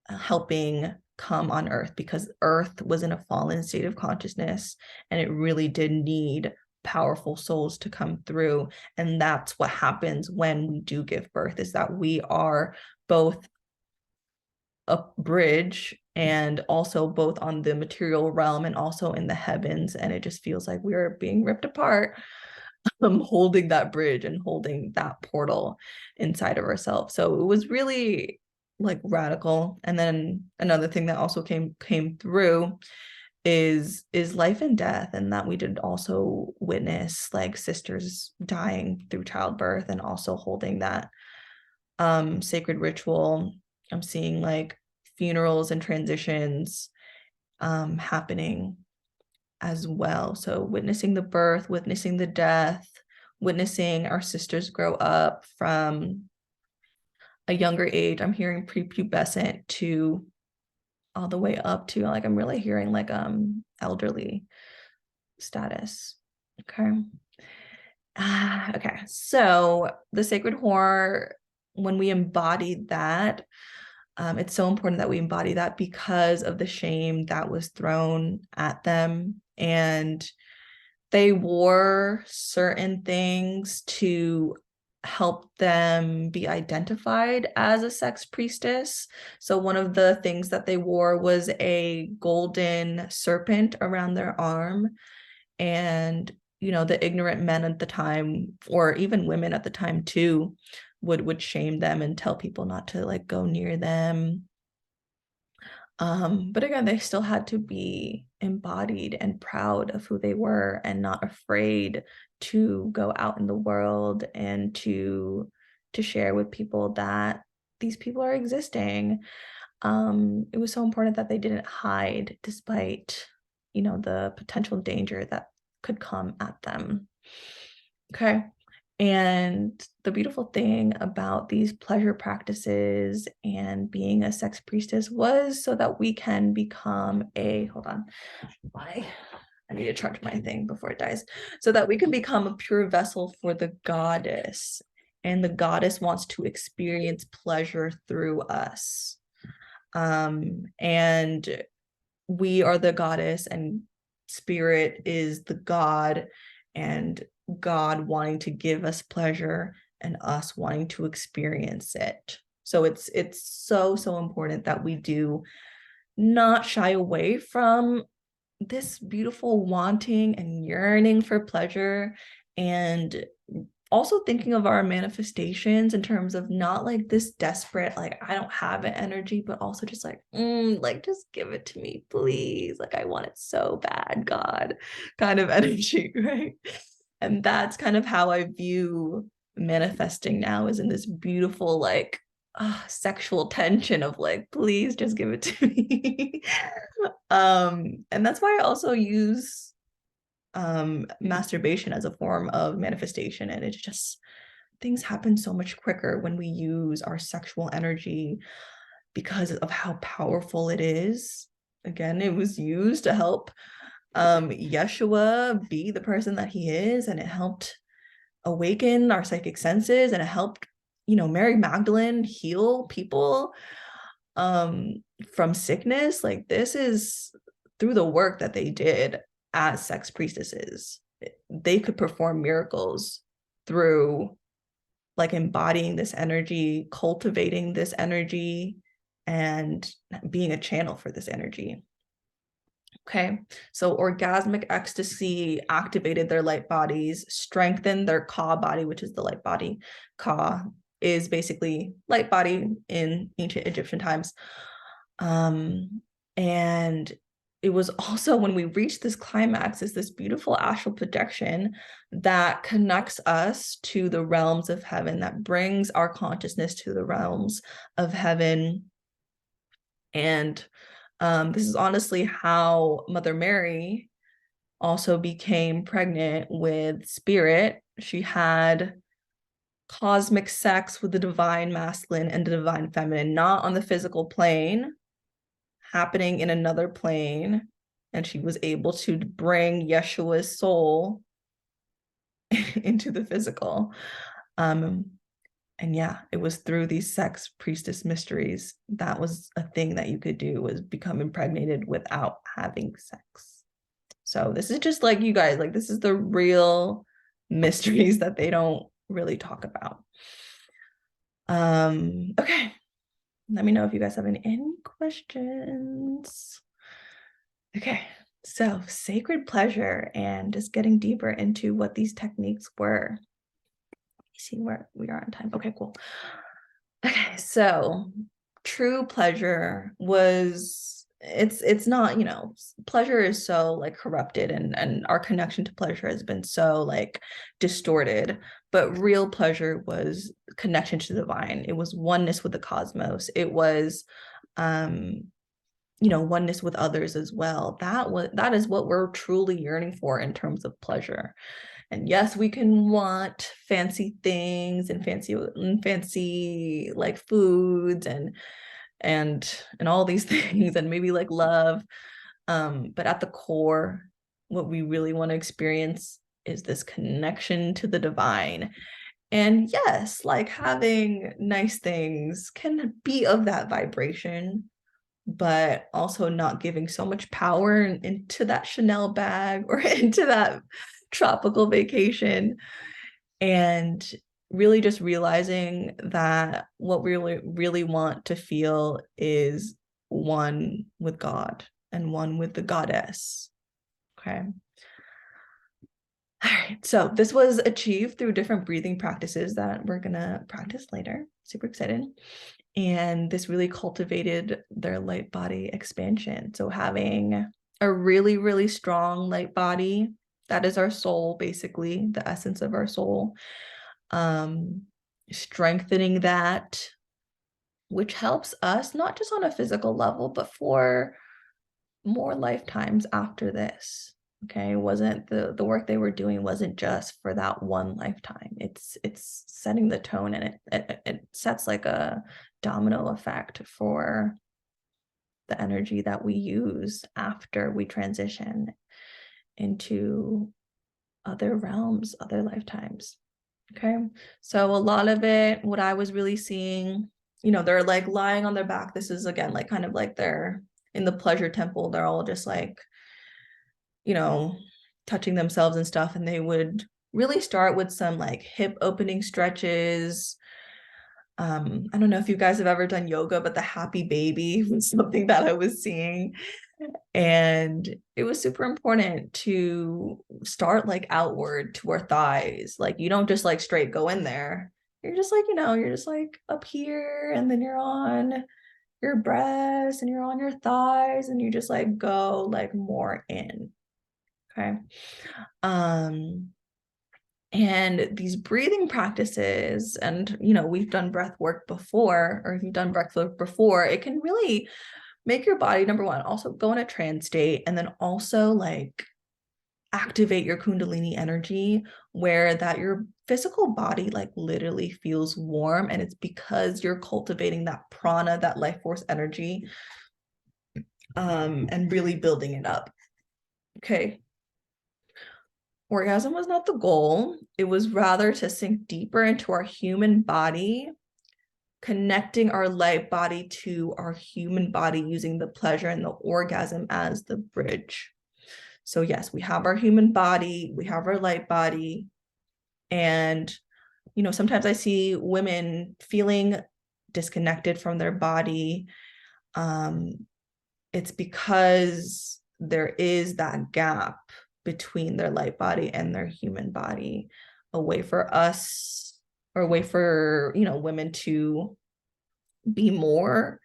helping come on earth, because earth was in a fallen state of consciousness and it really did need powerful souls to come through. And that's what happens when we do give birth, is that we are both a bridge and also both on the material realm and also in the heavens. And it just feels like we are being ripped apart, holding that bridge and holding that portal inside of ourselves. So it was really like radical. And then another thing that also came through is life and death, and that we did also witness like sisters dying through childbirth, and also holding that sacred ritual. I'm seeing like funerals and transitions happening as well. So witnessing the birth, witnessing the death, witnessing our sisters grow up from a younger age. I'm hearing prepubescent to all the way up to, like, I'm really hearing like elderly status. Okay. Okay. So the sacred whore, when we embodied that, it's so important that we embody that because of the shame that was thrown at them. And they wore certain things to help them be identified as a sex priestess. So one of the things that they wore was a golden serpent around their arm. And, the ignorant men at the time, or even women at the time too, would shame them and tell people not to like go near them. But again, they still had to be embodied and proud of who they were, and not afraid to go out in the world and to share with people that these people are existing. It was so important that they didn't hide, despite, the potential danger that could come at them. Okay. And the beautiful thing about these pleasure practices and being a sex priestess was so that we can become hold on, I need to charge my thing before it dies, so that we can become a pure vessel for the goddess. And the goddess wants to experience pleasure through us. And we are the goddess, and spirit is the god, and God wanting to give us pleasure and us wanting to experience it. So it's so important that we do not shy away from this beautiful wanting and yearning for pleasure, and also thinking of our manifestations in terms of not like this desperate, like, I don't have it energy, but also just like, like, just give it to me, please. Like, I want it so bad, God, kind of energy, right? And that's kind of how I view manifesting now, is in this beautiful, like, sexual tension of like, please just give it to me. And that's why I also use masturbation as a form of manifestation. And it's just, things happen so much quicker when we use our sexual energy, because of how powerful it is. Again, it was used to help Yeshua be the person that he is, and it helped awaken our psychic senses, and it helped, Mary Magdalane heal people. from sickness. Like, this is through the work that they did as sex priestesses. They could perform miracles through like embodying this energy, cultivating this energy, and being a channel for this energy. Okay, so orgasmic ecstasy activated their light bodies, strengthened their Ka body, which is the light body. Ka is basically light body in ancient Egyptian times. And it was also, when we reach this climax, is this beautiful astral projection that connects us to the realms of heaven, that brings our consciousness to the realms of heaven. And this is honestly how Mother Mary also became pregnant with Spirit. She had cosmic sex with the divine masculine and the divine feminine, not on the physical plane, happening in another plane. And she was able to bring Yeshua's soul into the physical. And yeah, it was through these sex priestess mysteries. That was a thing that you could do, was become impregnated without having sex. So this is just like, you guys, like, this is the real mysteries that they don't really talk about. Okay. Let me know if you guys have any questions. Okay. So sacred pleasure, and just getting deeper into what these techniques were. See where we are on time. Okay, cool. Okay, so true pleasure was, it's not, pleasure is so like corrupted, and our connection to pleasure has been so like distorted, but real pleasure was connection to the divine. It was oneness with the cosmos. It was oneness with others as well. That is what we're truly yearning for in terms of pleasure. And yes, we can want fancy things and fancy like foods and all these things, and maybe like love. But at the core, what we really want to experience is this connection to the divine. And yes, like, having nice things can be of that vibration, but also not giving so much power into that Chanel bag or into that tropical vacation. And really just realizing that what we really want to feel is one with God and one with the goddess. Okay. All right. So this was achieved through different breathing practices that we're going to practice later. Super excited. And this really cultivated their light body expansion. So having a really, really strong light body, that is our soul, basically, the essence of our soul. Strengthening that, which helps us not just on a physical level, but for more lifetimes after this. Okay, it wasn't the work they were doing wasn't just for that one lifetime. It's setting the tone, and it sets like a domino effect for the energy that we use after we transition into other realms, other lifetimes. Okay, so a lot of it, what I was really seeing, they're like lying on their back. This is again like kind of like they're in the pleasure temple. They're all just like, touching themselves and stuff. And they would really start with some like hip opening stretches. I don't know if you guys have ever done yoga, but the happy baby was something that I was seeing. And it was super important to start like outward to our thighs. Like, you don't just like straight go in there. You're just like, you're just like up here, and then you're on your breasts and you're on your thighs, and you just like go like more in. Okay. And these breathing practices, and we've done breath work before, or if you've done breath work before, it can really make your body, number one, also go in a trance state, and then also like activate your kundalini energy, where that your physical body like literally feels warm, and it's because you're cultivating that prana, that life force energy, and really building it up. Okay. Orgasm was not the goal. It was rather to sink deeper into our human body connecting our light body to our human body using the pleasure and the orgasm as the bridge. So yes, we have our human body, we have our light body, and sometimes I see women feeling disconnected from their body. It's because there is that gap between their light body and their human body, a way for us, or a way for women to be more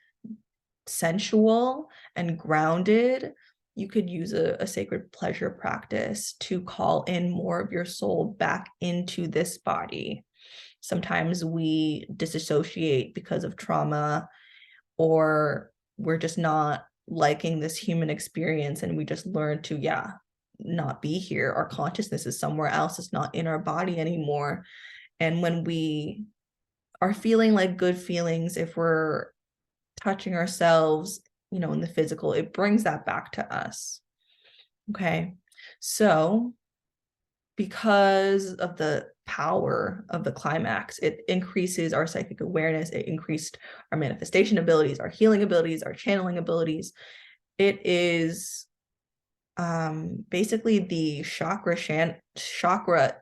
sensual and grounded. You could use a sacred pleasure practice to call in more of your soul back into this body. Sometimes we disassociate because of trauma, or we're just not liking this human experience, and we just learn to not be here. Our consciousness is somewhere else. It's not in our body anymore. And when we are feeling like good feelings, if we're touching ourselves in the physical, it brings that back to us. Okay, so because of the power of the climax, it increases our psychic awareness, it increased our manifestation abilities, our healing abilities, our channeling abilities. It is basically the chakra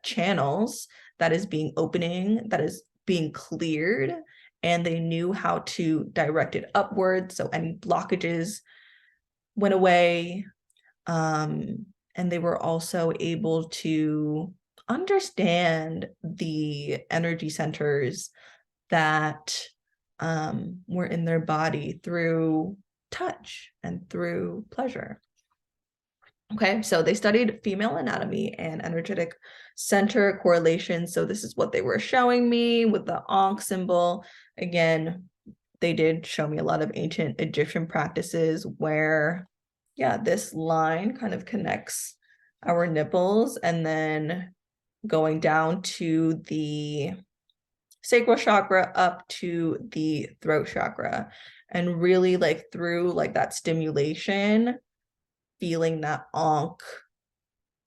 channels that is being cleared, and they knew how to direct it upwards, so any blockages went away. And they were also able to understand the energy centers that were in their body through touch and through pleasure. Okay, so they studied female anatomy and energetic center correlation. So this is what they were showing me with the Ankh symbol. Again, they did show me a lot of ancient Egyptian practices where, this line kind of connects our nipples, and then going down to the sacral chakra up to the throat chakra, and really like through like that stimulation, feeling that Ankh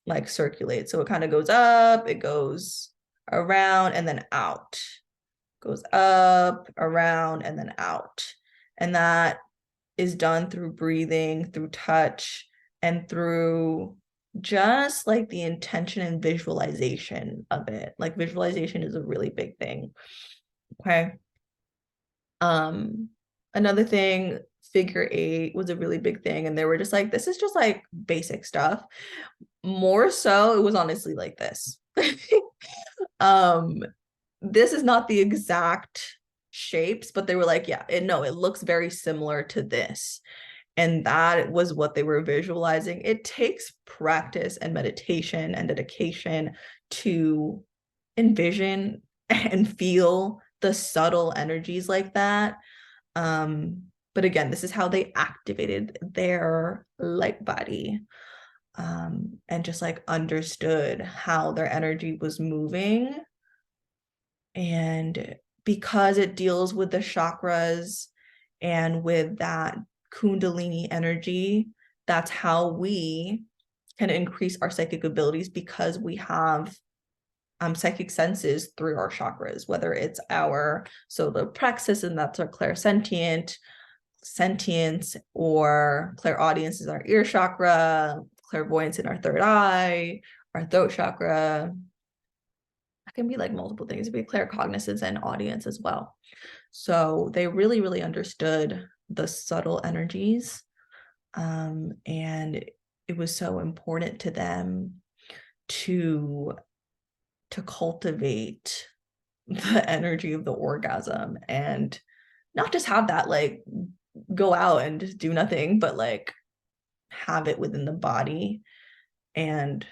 like circulate. So it kind of goes up, it goes around, and then out. Goes up, around, and then out. And that is done through breathing, through touch, and through just like the intention and visualization of it. Like visualization is a really big thing. Okay. Another thing, figure 8 was a really big thing, and they were just like, this is just like basic stuff. More so, it was honestly like this. This is not the exact shapes, but they were like, it looks very similar to this. And that was what they were visualizing. It takes practice and meditation and dedication to envision and feel the subtle energies like that. But again, this is how they activated their light body, and just like understood how their energy was moving. And because it deals with the chakras and with that Kundalini energy, that's how we can increase our psychic abilities, because we have psychic senses through our chakras, whether it's our solar plexus, and that's our clairsentient, sentience, or clairaudience is our ear chakra, clairvoyance in our third eye, our throat chakra. That can be like multiple things. It can be claircognizance and audience as well. So they really, really understood the subtle energies, and it was so important to them to cultivate the energy of the orgasm, and not just have that like go out and just do nothing, but like have it within the body and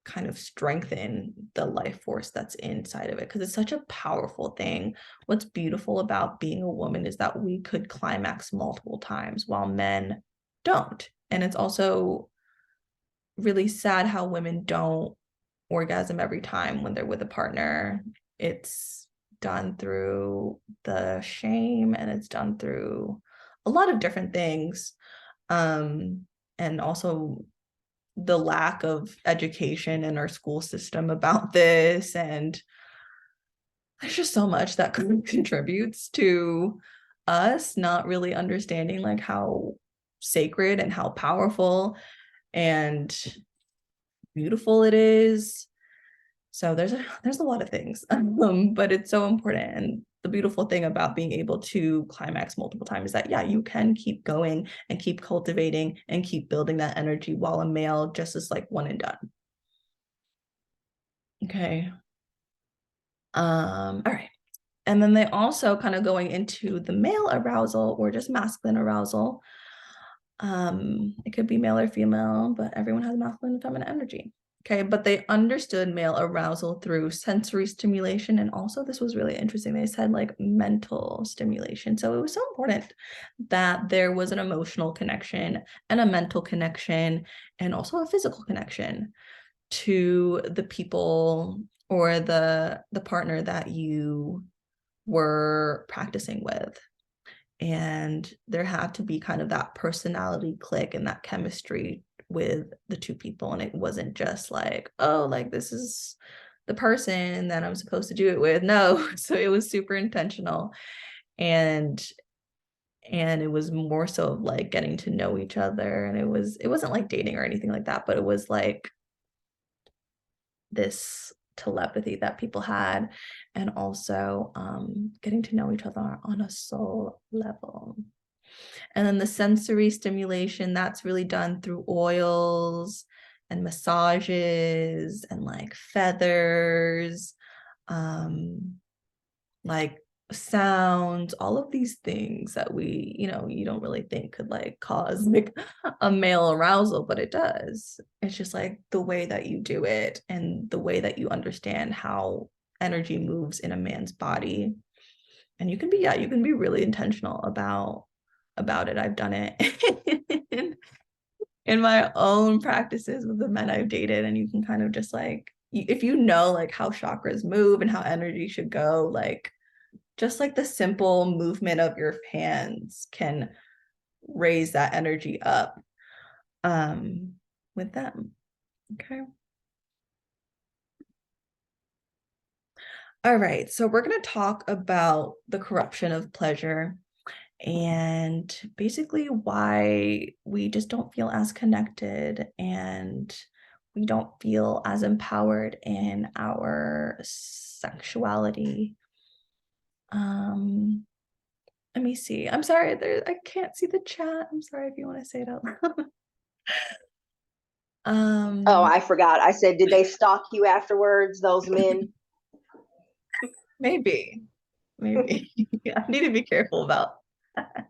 kind of strengthen the life force that's inside of it, because it's such a powerful thing. What's beautiful about being a woman is that we could climax multiple times while men don't. And it's also really sad how women don't orgasm every time when they're with a partner. It's done through the shame, and it's done through a lot of different things, and also the lack of education in our school system about this. And there's just so much that contributes to us not really understanding like how sacred and how powerful and beautiful it is. So there's a lot of things, but it's so important. And the beautiful thing about being able to climax multiple times is that, yeah, you can keep going and keep cultivating and keep building that energy, while a male just is like one and done. Okay. All right. And then they also kind of going into the male arousal or just masculine arousal. It could be male or female, but everyone has masculine and feminine energy. Okay, but they understood male arousal through sensory stimulation. And also, this was really interesting. They said like mental stimulation. So it was so important that there was an emotional connection and a mental connection and also a physical connection to the people or the partner that you were practicing with. And there had to be kind of that personality click and that chemistry with the two people. And it wasn't just like, oh, like this is the person that I'm supposed to do it with. No. So it was super intentional. And it was more so of like getting to know each other. And it wasn't like dating or anything like that, but it was like this telepathy that people had, and also getting to know each other on a soul level. And then the sensory stimulation, that's really done through oils and massages and like feathers, like sounds, all of these things that we, you don't really think could like cause like a male arousal, but it does. It's just like the way that you do it and the way that you understand how energy moves in a man's body. And you can be really intentional about it. I've done it in my own practices with the men I've dated, and you can kind of just like, if you know like how chakras move and how energy should go, like just like the simple movement of your hands can raise that energy up with them. Okay. All right, so we're going to talk about the corruption of pleasure and basically why we just don't feel as connected and we don't feel as empowered in our sexuality. Let me see. I'm sorry, I can't see the chat. I'm sorry if you want to say it out loud. Oh, I forgot. I said, did they stalk you afterwards, those men? Maybe. I need to be careful about that.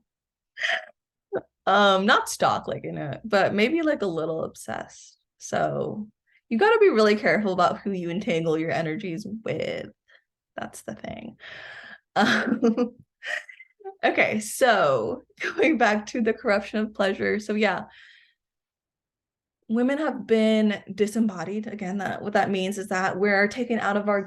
Not stalk like but maybe like a little obsessed. So you got to be really careful about who you entangle your energies with. That's the thing. Okay, so going back to the corruption of pleasure. So yeah, women have been disembodied. Again, what that means is that we're taken out of our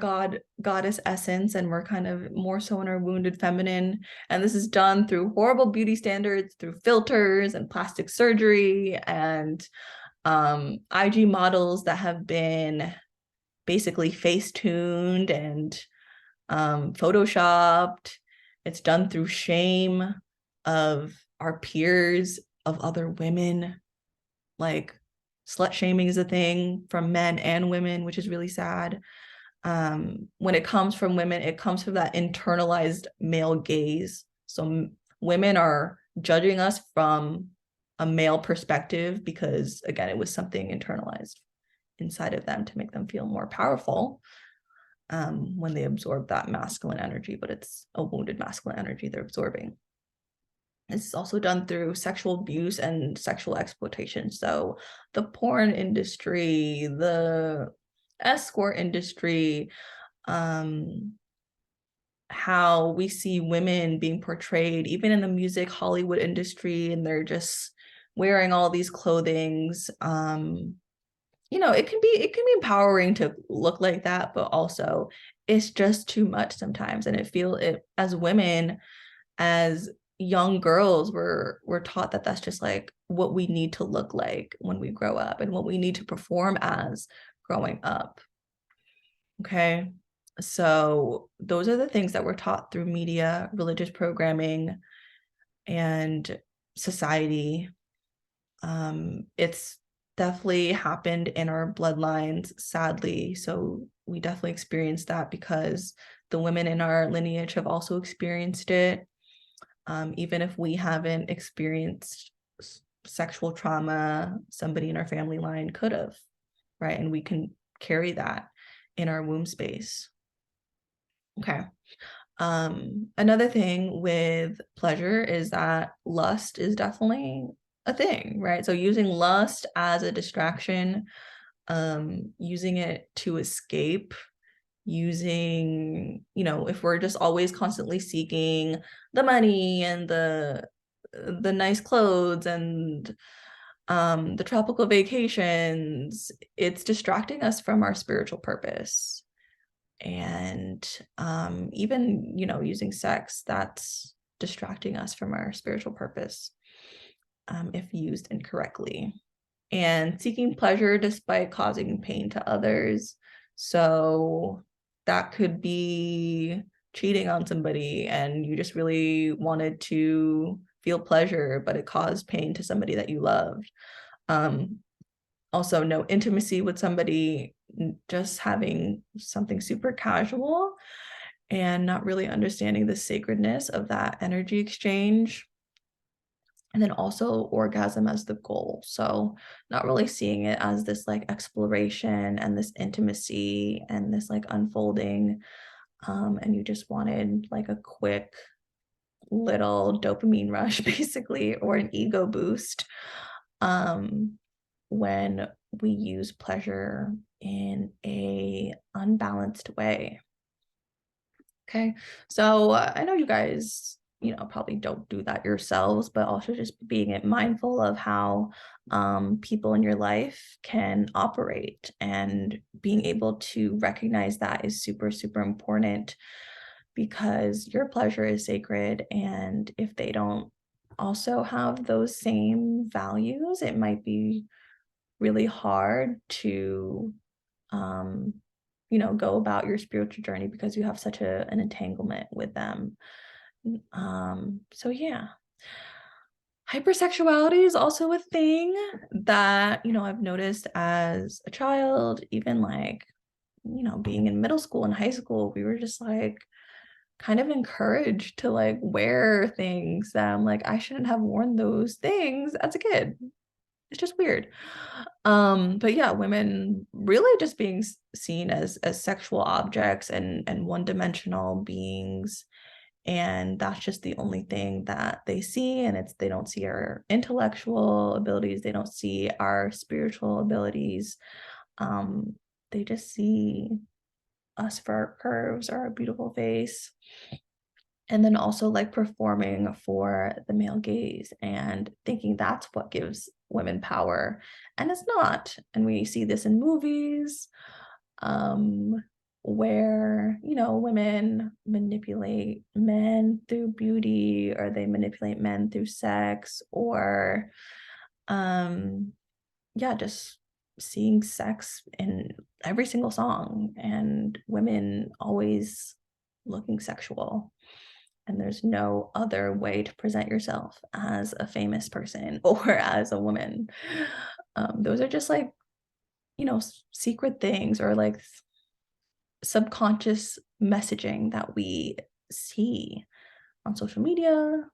goddess essence, and we're kind of more so in our wounded feminine. And this is done through horrible beauty standards, through filters and plastic surgery and IG models that have been basically face tuned and photoshopped. It's done through shame of our peers, of other women. Like slut shaming is a thing from men and women, which is really sad. When it comes from women, it comes from that internalized male gaze. So women are judging us from a male perspective because, again, it was something internalized inside of them to make them feel more powerful when they absorb that masculine energy, but it's a wounded masculine energy they're absorbing. This is also done through sexual abuse and sexual exploitation. So the porn industry, the escort industry, how we see women being portrayed, even in the music Hollywood industry, and they're just wearing all these clothings. It can be empowering to look like that, but also it's just too much sometimes. And it as women, as young girls, we're taught that that's just like what we need to look like when we grow up and what we need to perform as growing up. Okay. So those are the things that we're taught through media, religious programming, and society. It's definitely happened in our bloodlines, sadly. So we definitely experienced that because the women in our lineage have also experienced it. Even if we haven't experienced sexual trauma, somebody in our family line could have, right? And we can carry that in our womb space. Okay. Another thing with pleasure is that lust is definitely a thing, right? So using lust as a distraction, using it to escape, using, if we're just always constantly seeking the money and the nice clothes and the tropical vacations, it's distracting us from our spiritual purpose. And even using sex, that's distracting us from our spiritual purpose, if used incorrectly. And seeking pleasure despite causing pain to others, so that could be cheating on somebody and you just really wanted to feel pleasure, but it caused pain to somebody that you loved. Also, no intimacy with somebody, just having something super casual and not really understanding the sacredness of that energy exchange. And then also orgasm as the goal. So not really seeing it as this like exploration and this intimacy and this like unfolding. And you just wanted like a quick little dopamine rush, basically, or an ego boost. When we use pleasure in a unbalanced way. Okay, so I know you guys, probably don't do that yourselves, but also just being mindful of how people in your life can operate, and being able to recognize that is super, super important, because your pleasure is sacred. And if they don't also have those same values, it might be really hard to go about your spiritual journey because you have such an entanglement with them. So yeah, hypersexuality is also a thing that I've noticed as a child. Even like being in middle school and high school, we were just like kind of encouraged to like wear things that I'm like, I shouldn't have worn those things as a kid. It's just weird. But yeah, women really just being seen as sexual objects and one-dimensional beings, and that's just the only thing that they see. And they don't see our intellectual abilities, they don't see our spiritual abilities. They just see us for our curves or our beautiful face. And then also like performing for the male gaze and thinking that's what gives women power, and it's not. And we see this in movies, where women manipulate men through beauty, or they manipulate men through sex, or just seeing sex in every single song, and women always looking sexual. And there's no other way to present yourself as a famous person or as a woman. Those are just like, secret things, or like subconscious messaging that we see on social media,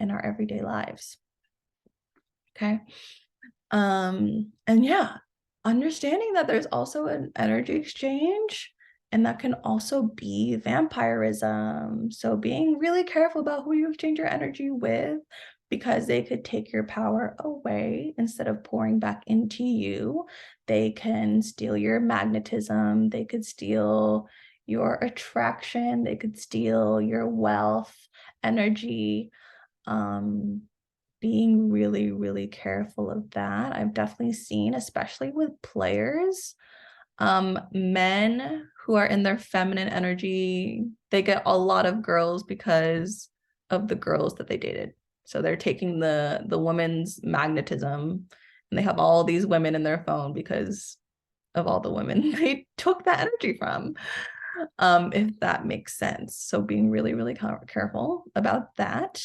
in our everyday lives. Okay. And yeah, understanding that there's also an energy exchange, and that can also be vampirism. So being really careful about who you exchange your energy with, because they could take your power away instead of pouring back into you. They can steal your magnetism, they could steal your attraction, they could steal your wealth, energy. Being really, really careful of that. I've definitely seen, especially with players, men who are in their feminine energy, they get a lot of girls because of the girls that they dated. So they're taking the woman's magnetism, and they have all these women in their phone because of all the women they took that energy from. if that makes sense. So being really, really careful about that.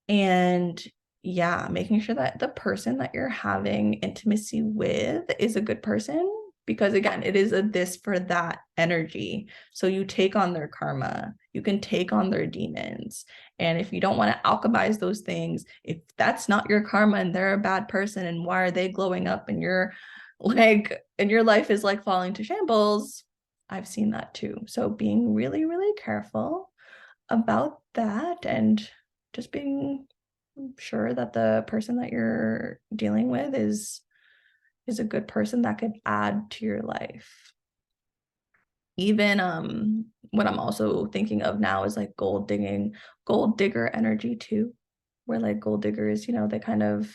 And yeah, making sure that the person that you're having intimacy with is a good person, because again, it is a this for that energy. So you take on their karma, you can take on their demons. And if you don't want to alchemize those things, if that's not your karma and they're a bad person, and why are they glowing up and you're like, and your life is like falling to shambles, I've seen that too. So being really, really careful about that, and just being sure that the person that you're dealing with is a good person that could add to your life. Even what I'm also thinking of now is like gold digger energy too, where like gold diggers, they kind of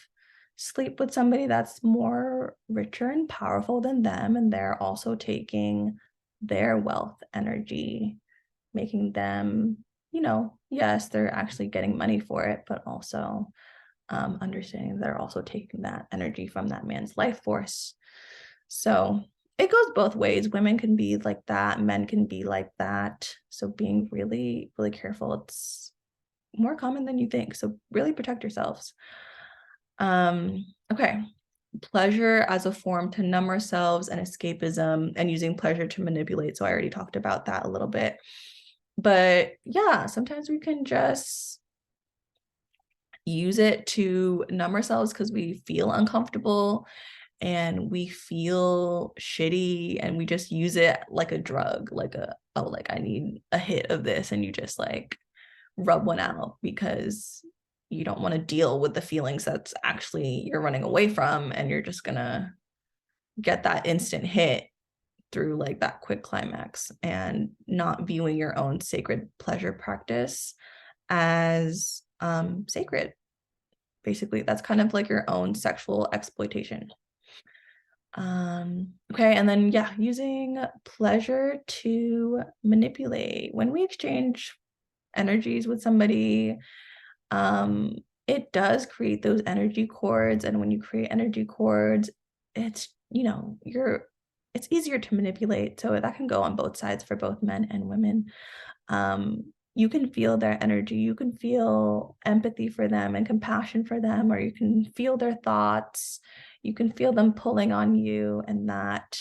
sleep with somebody that's more richer and powerful than them, and they're also taking their wealth energy, making them, yes, they're actually getting money for it, but also understanding they're also taking that energy from that man's life force. So it goes both ways. Women can be like that, men can be like that. So being really, really careful. It's more common than you think. So really protect yourselves. Okay. Pleasure as a form to numb ourselves, and escapism, and using pleasure to manipulate. So I already talked about that a little bit. But yeah, sometimes we can just use it to numb ourselves because we feel uncomfortable and we feel shitty, and we just use it like a drug, like I need a hit of this, and you just like rub one out because you don't want to deal with the feelings that's actually you're running away from, and you're just gonna get that instant hit through like that quick climax, and not viewing your own sacred pleasure practice as sacred. Basically, that's kind of like your own sexual exploitation. Okay, and then yeah, using pleasure to manipulate. When we exchange energies with somebody, it does create those energy cords, and when you create energy cords, it's it's easier to manipulate. So that can go on both sides for both men and women. You can feel their energy, you can feel empathy for them and compassion for them, or you can feel their thoughts, you can feel them pulling on you, and that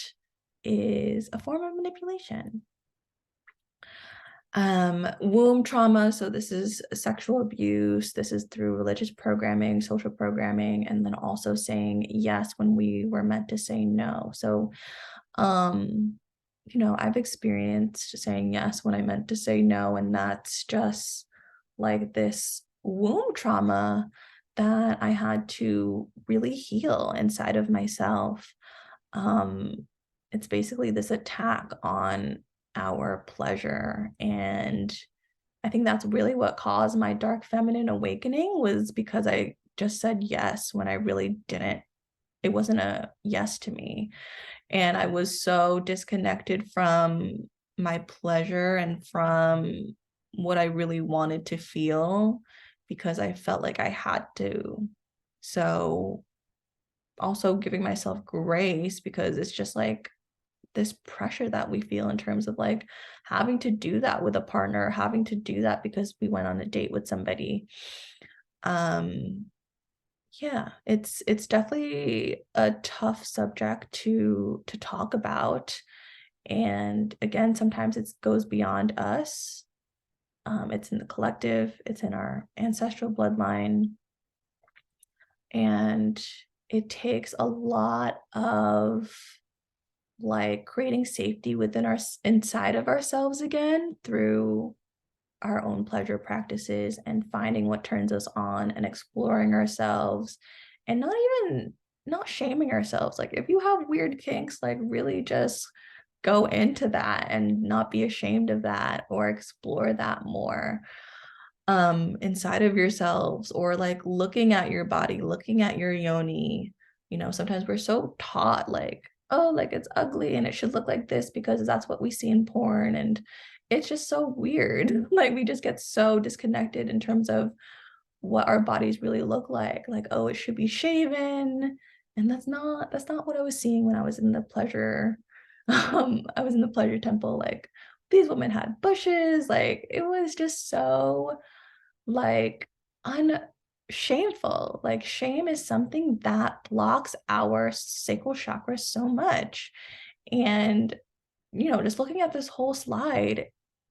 is a form of manipulation. Womb trauma, so this is sexual abuse, this is through religious programming, social programming, and then also saying yes when we were meant to say no. So I've experienced saying yes when I meant to say no, and that's just like this womb trauma that I had to really heal inside of myself. It's basically this attack on our pleasure, and I think that's really what caused my dark feminine awakening, was because I just said yes when I really didn't. It wasn't a yes to me. And I was so disconnected from my pleasure and from what I really wanted to feel, because I felt like I had to. So also giving myself grace, because it's just like this pressure that we feel in terms of like having to do that with a partner, having to do that because we went on a date with somebody. Yeah, it's definitely a tough subject to talk about. And again, sometimes it goes beyond us. It's in the collective, it's in our ancestral bloodline. And it takes a lot of like creating safety within our inside of ourselves again, through our own pleasure practices and finding what turns us on and exploring ourselves, and not shaming ourselves. Like if you have weird kinks, like really just go into that and not be ashamed of that, or explore that more inside of yourselves, or like looking at your body, looking at your yoni. Sometimes we're so taught like, oh, like it's ugly and it should look like this because that's what we see in porn, and it's just so weird. Like we just get so disconnected in terms of what our bodies really look like, oh, it should be shaven, and that's not what I was seeing when I was in the pleasure I was in the pleasure temple, like these women had bushes, like it was just so like unshameful. Like shame is something that blocks our sacral chakra so much. And just looking at this whole slide,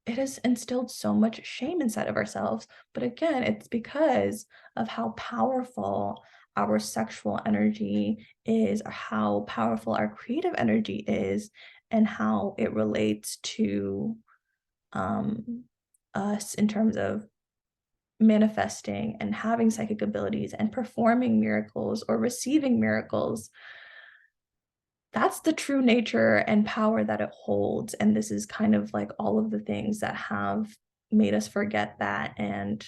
it has instilled so much shame inside of ourselves. But again, it's because of how powerful our sexual energy is, or how powerful our creative energy is, and how it relates to us in terms of manifesting and having psychic abilities and performing miracles or receiving miracles. That's the true nature and power that it holds. And this is kind of like all of the things that have made us forget that, and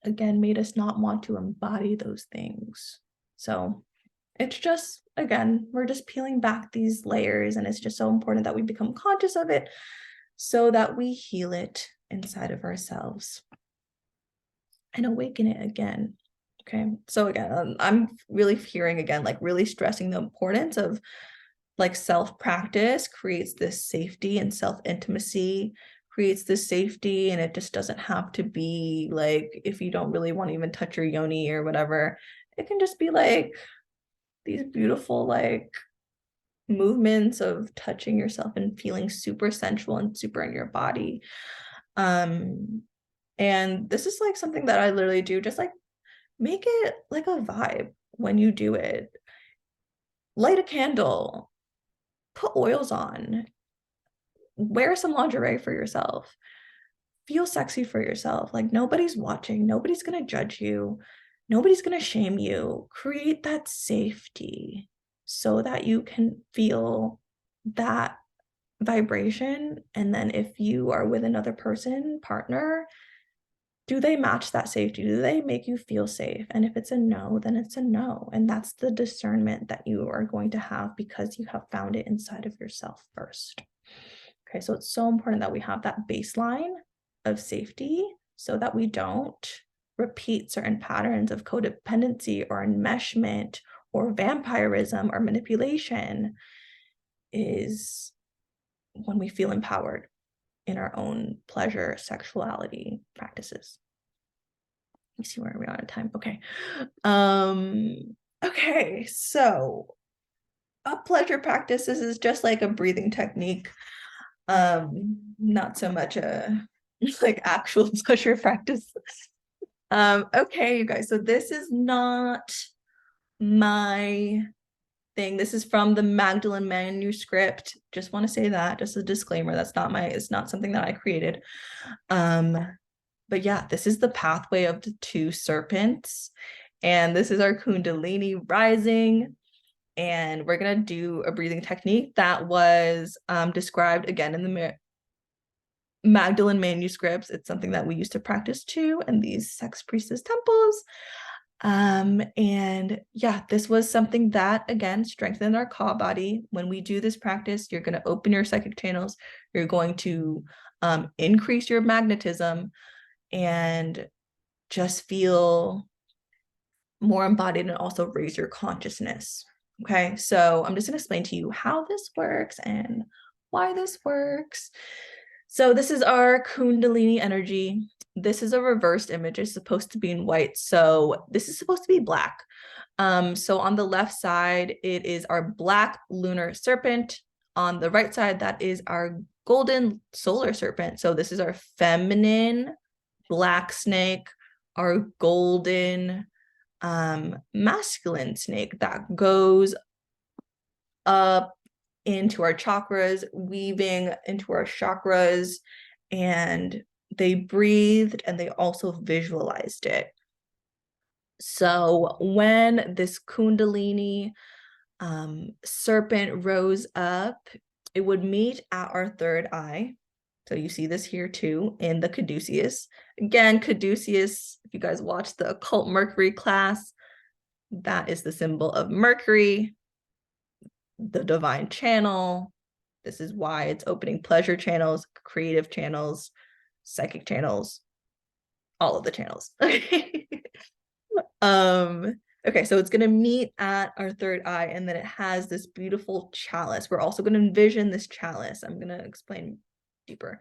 again, made us not want to embody those things. So it's just, again, we're just peeling back these layers, and it's just so important that we become conscious of it so that we heal it inside of ourselves and awaken it again. Okay. So again, I'm really hearing again, like really stressing the importance of like self-practice creates this safety, and self-intimacy creates this safety. And it just doesn't have to be like, if you don't really want to even touch your yoni or whatever, it can just be like these beautiful like movements of touching yourself and feeling super sensual and super in your body. And this is like something that I literally do, just like make it like a vibe when you do it. Light a candle, put oils on, wear some lingerie for yourself, feel sexy for yourself. Like nobody's watching, nobody's going to judge you, nobody's going to shame you. Create that safety so that you can feel that vibration. And then if you are with another person, partner, do they match that safety? Do they make you feel safe? And if it's a no, then it's a no. And that's the discernment that you are going to have because you have found it inside of yourself first. Okay, so it's so important that we have that baseline of safety so that we don't repeat certain patterns of codependency or enmeshment or vampirism or manipulation, is when we feel empowered in our own pleasure sexuality practices. Let me see where we are on time. Okay. Okay, so a pleasure practice, this is just like a breathing technique. Not so much a like actual pleasure practice. Okay, you guys, so this is not my thing. This is from the Magdalene manuscript. Just want to say that, just a disclaimer, that's not it's not something that I created. But yeah, this is the pathway of the two serpents, and this is our Kundalini rising. And we're gonna do a breathing technique that was described again in the Magdalene manuscripts. It's something that we used to practice too in these sex priestess temples. And yeah, this was something that again strengthened our Ka body. When we do this practice, you're going to open your psychic channels, you're going to increase your magnetism, and just feel more embodied, and also raise your consciousness. Okay, so I'm just going to explain to you how this works and why this works. So this is our Kundalini energy. This is a reversed image. It's supposed to be in white. So this is supposed to be black. So on the left side, it is our black lunar serpent. On the right side, that is our golden solar serpent. So this is our feminine black snake, our golden masculine snake that goes up into our chakras, weaving into our chakras, and they breathed and they also visualized it. So when this Kundalini serpent rose up, it would meet at our third eye. So you see this here too in the caduceus. Again, caduceus, if you guys watch the occult Mercury class, that is the symbol of Mercury, the divine channel. This is why it's opening pleasure channels, creative channels, psychic channels, all of the channels. Okay, so it's going to meet at our third eye, and then it has this beautiful chalice. We're also going to envision this chalice. I'm going to explain deeper.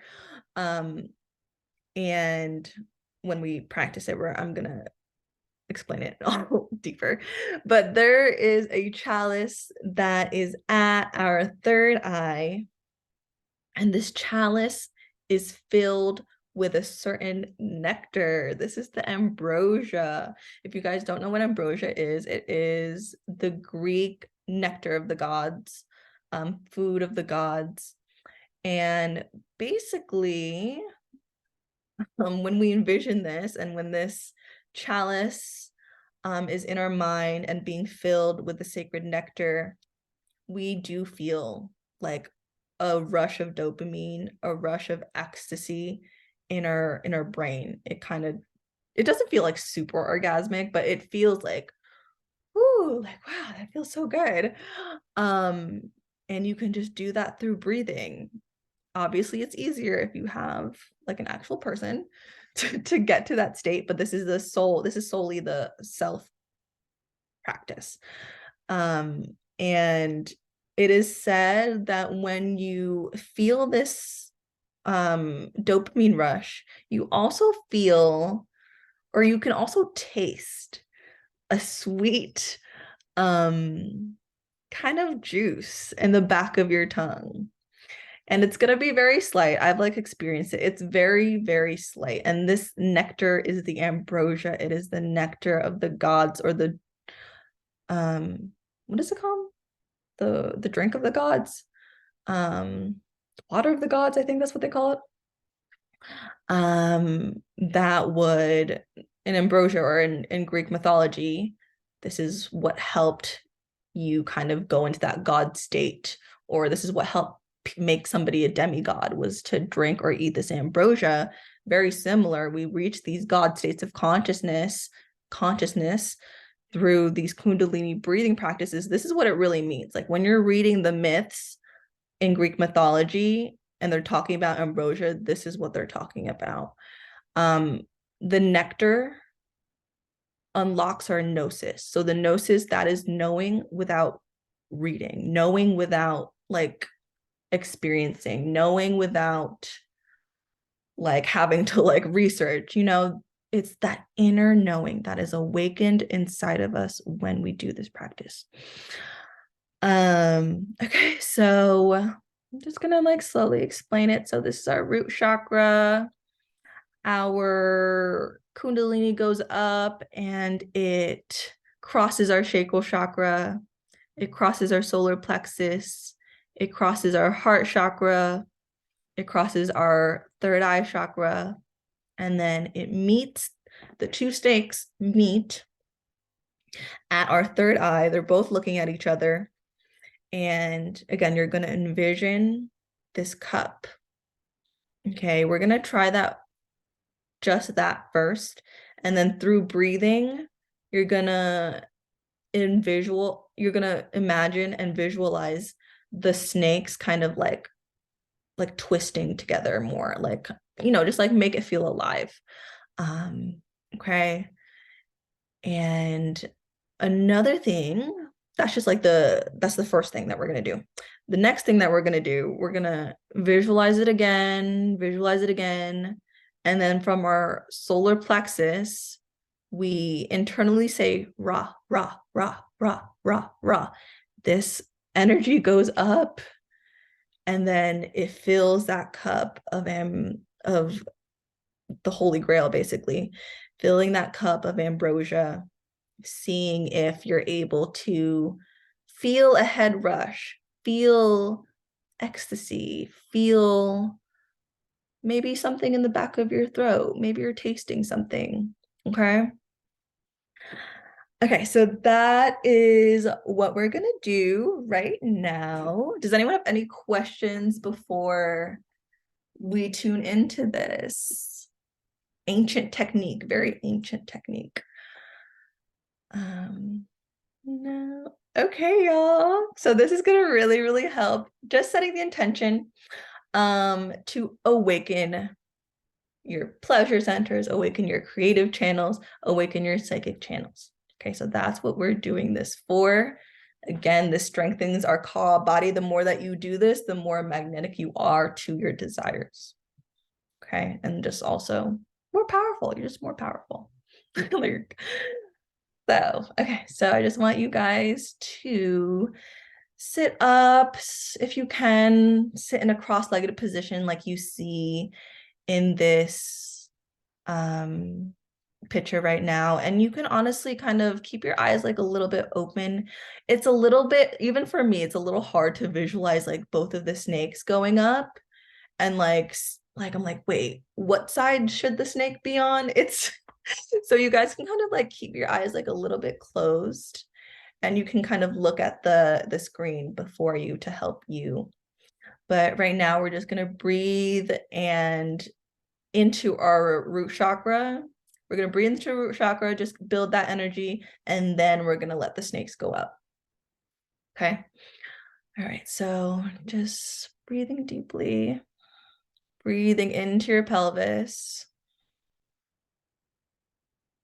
And when we practice it, I'm going to explain it all deeper. But there is a chalice that is at our third eye, and this chalice is filled with a certain nectar. This is the ambrosia. If you guys don't know what ambrosia is, it is the Greek nectar of the gods, food of the gods. And basically, when we envision this and when this chalice is in our mind and being filled with the sacred nectar, we do feel like a rush of dopamine, a rush of ecstasy in our brain. It doesn't feel like super orgasmic, but it feels like, ooh, like wow, that feels so good. And you can just do that through breathing. Obviously, it's easier if you have like an actual person to get to that state, but this is solely the self practice. And it is said that when you feel this dopamine rush, you also feel, or you can also taste a sweet kind of juice in the back of your tongue. And it's going to be very slight. I've like experienced it. It's very, very slight. And this nectar is the ambrosia. It is the nectar of the gods, or the what is it called? The drink of the gods. Water of the gods, I think that's what they call it. That would, in ambrosia, or in Greek mythology, this is what helped you kind of go into that god state, or this is what helped make somebody a demigod, was to drink or eat this ambrosia. Very similar, we reach these god states of consciousness through these kundalini breathing practices. This is what it really means. Like when you're reading the myths in Greek mythology and they're talking about ambrosia, this is what they're talking about. The nectar unlocks our gnosis. So the gnosis, that is knowing without reading, knowing without like experiencing, knowing without like having to like research, it's that inner knowing that is awakened inside of us when we do this practice. Okay, so I'm just gonna like slowly explain it. So this is our root chakra. Our kundalini goes up and it crosses our sacral chakra. It crosses our solar plexus. It crosses our heart chakra. It crosses our third eye chakra. And then it meets, the two snakes meet at our third eye. They're both looking at each other. And again, you're going to envision this cup. Okay, we're going to try that, just that first. And then through breathing, you're going to imagine and visualize the snakes kind of like twisting together more, like, just like make it feel alive. Okay. And another thing, that's just like that's the first thing that we're going to do. The next thing that we're going to do, we're going to visualize it again. And then from our solar plexus, we internally say ra, ra, ra, ra, ra, ra. This energy goes up, and then it fills that cup of the Holy Grail, basically, filling that cup of ambrosia, seeing if you're able to feel a head rush, feel ecstasy, feel maybe something in the back of your throat. Maybe you're tasting something, okay? Okay, so that is what we're gonna do right now. Does anyone have any questions before we tune into this ancient technique, very ancient technique? No. Okay, y'all. So this is gonna really, really help. Just setting the intention to awaken your pleasure centers, awaken your creative channels, awaken your psychic channels. Okay, so that's what we're doing this for. Again, this strengthens our body. The more that you do this, the more magnetic you are to your desires. Okay, and just also more powerful. You're just more powerful. So, okay, so I just want you guys to sit up, if you can, sit in a cross-legged position like you see in this picture right now. And you can honestly kind of keep your eyes like a little bit open. It's a little bit, even for me, it's a little hard to visualize like both of the snakes going up, and like I'm like, wait, what side should the snake be on? It's so you guys can kind of like keep your eyes like a little bit closed, and you can kind of look at the screen before you to help you. But right now we're just going to breathe and into our root chakra. We're going to breathe into root chakra, just build that energy, and then we're going to let the snakes go up. Okay. All right. So just breathing deeply, breathing into your pelvis,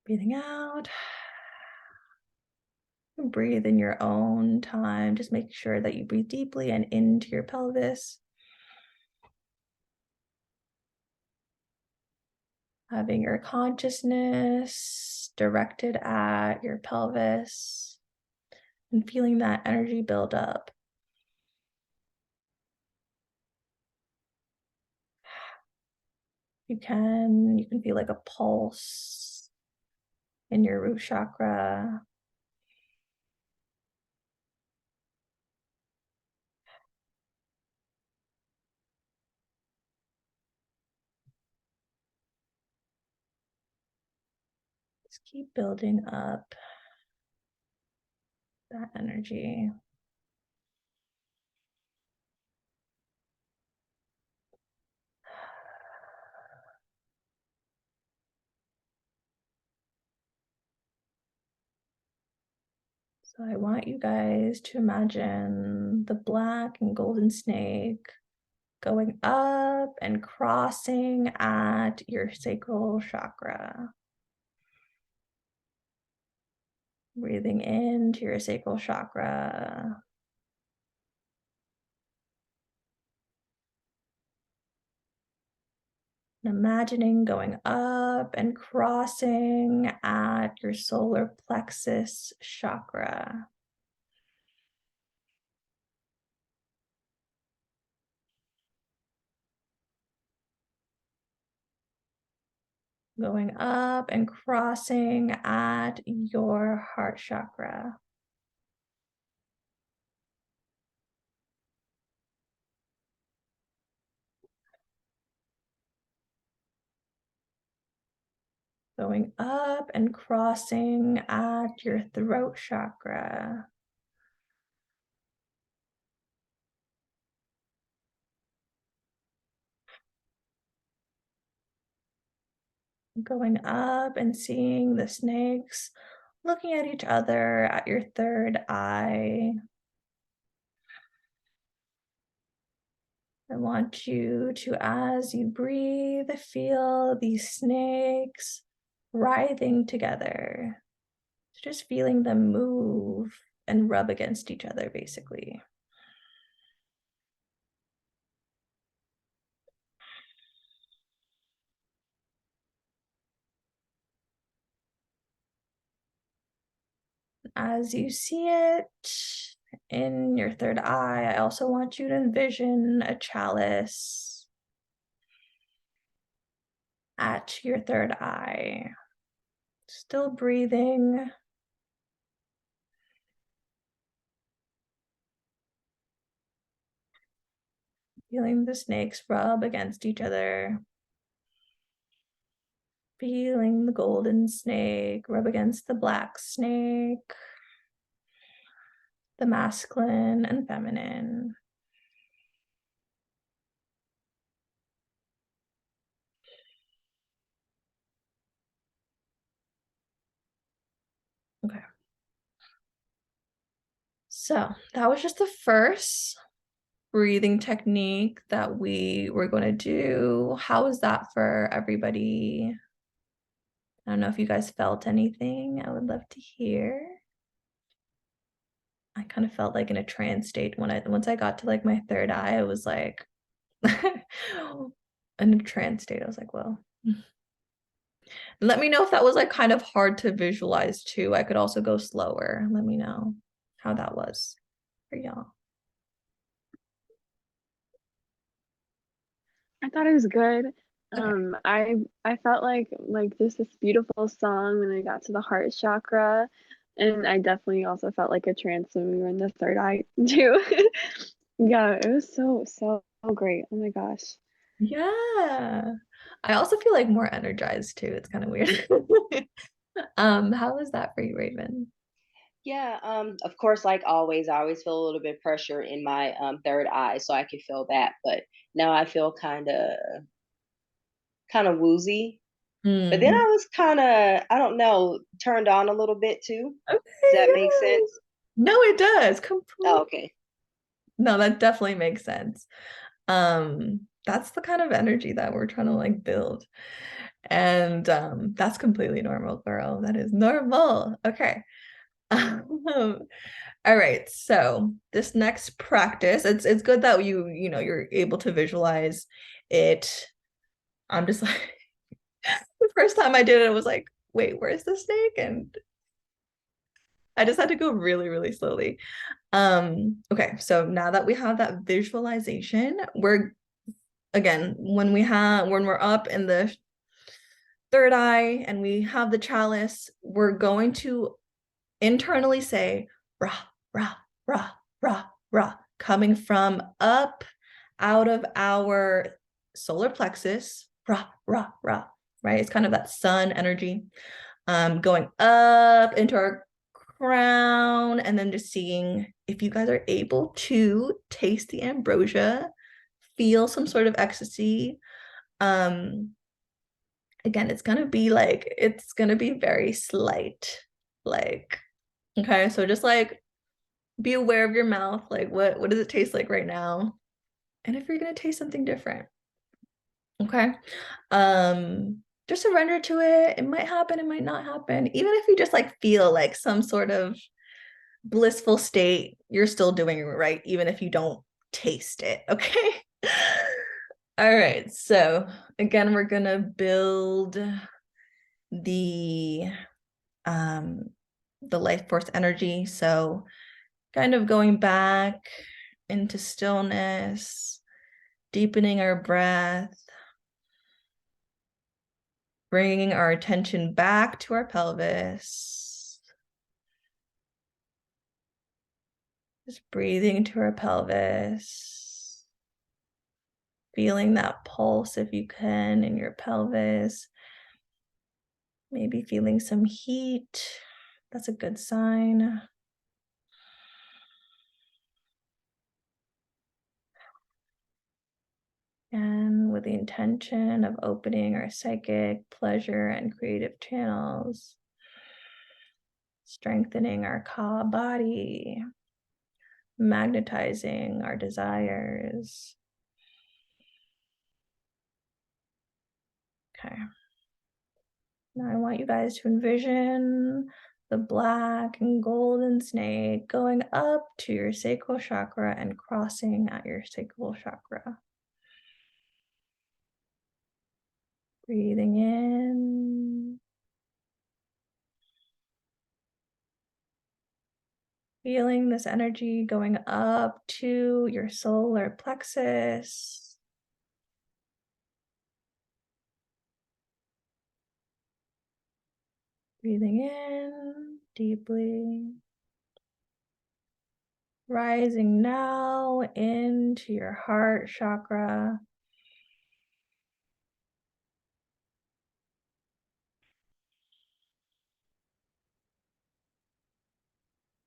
breathing out. Breathe in your own time. Just make sure that you breathe deeply and into your pelvis. Having your consciousness directed at your pelvis and feeling that energy build up. You can feel like a pulse in your root chakra. Just keep building up that energy. So I want you guys to imagine the black and golden snake going up and crossing at your sacral chakra. Breathing into your sacral chakra. And imagining going up and crossing at your solar plexus chakra. Going up and crossing at your heart chakra. Going up and crossing at your throat chakra. Going up and seeing the snakes looking at each other at your third eye. I want you to, as you breathe, feel these snakes writhing together. Just feeling them move and rub against each other, basically. As you see it in your third eye, I also want you to envision a chalice at your third eye. Still breathing. Feeling the snakes rub against each other. Feeling the golden snake rub against the black snake. The masculine and feminine. Okay. So that was just the first breathing technique that we were going to do. How is that for everybody? I don't know if you guys felt anything. I would love to hear. I kind of felt like in a trance state once I got to like my third eye, I was like in a trance state. I was like, well, let me know if that was like kind of hard to visualize too. I could also go slower. Let me know how that was for y'all. I thought it was good. Okay. I felt like just this beautiful song when I got to the heart chakra, and I definitely also felt like a trance when we were in the third eye too. Yeah, it was so great. Oh my gosh. Yeah. I also feel like more energized too. It's kind of weird. How was that for you, Raven? Yeah, of course, like always, I always feel a little bit pressure in my third eye, so I could feel that. But now I feel kind of woozy. But then Mm. I was kind of, I don't know, turned on a little bit too. Does Okay, that make yes. sense? No, it does. Oh, Complete. okay. No, that definitely makes sense. That's the kind of energy that we're trying to like build. And that's completely normal, girl. That is normal. Okay. All right. So this next practice, it's good that you're able to visualize it. I'm just like the first time I did it, I was like, wait, where's the snake? And I just had to go really, really slowly. Okay, so now that we have that visualization, we're again when we're up in the third eye and we have the chalice, we're going to internally say rah, rah, rah, rah, rah, coming from up out of our solar plexus, rah, rah, rah, right? It's kind of that sun energy, going up into our crown, and then just seeing if you guys are able to taste the ambrosia, feel some sort of ecstasy. Um, Again, it's gonna be very slight, like, okay, so just like be aware of your mouth, like what does it taste like right now? And if you're gonna taste something different, okay? Just surrender to it. It might happen, it might not happen. Even if you just like feel like some sort of blissful state, you're still doing it right, even if you don't taste it, okay? All right, so again, we're gonna build the um the life force energy. So kind of going back into stillness, deepening our breath, bringing our attention back to our pelvis. Just breathing into our pelvis, feeling that pulse if you can in your pelvis, maybe feeling some heat. That's a good sign. And with the intention of opening our psychic, pleasure, and creative channels, strengthening our body, magnetizing our desires. Okay. Now I want you guys to envision the black and golden snake going up to your sacral chakra and crossing at your sacral chakra. Breathing in. Feeling this energy going up to your solar plexus. Breathing in deeply. Rising now into your heart chakra.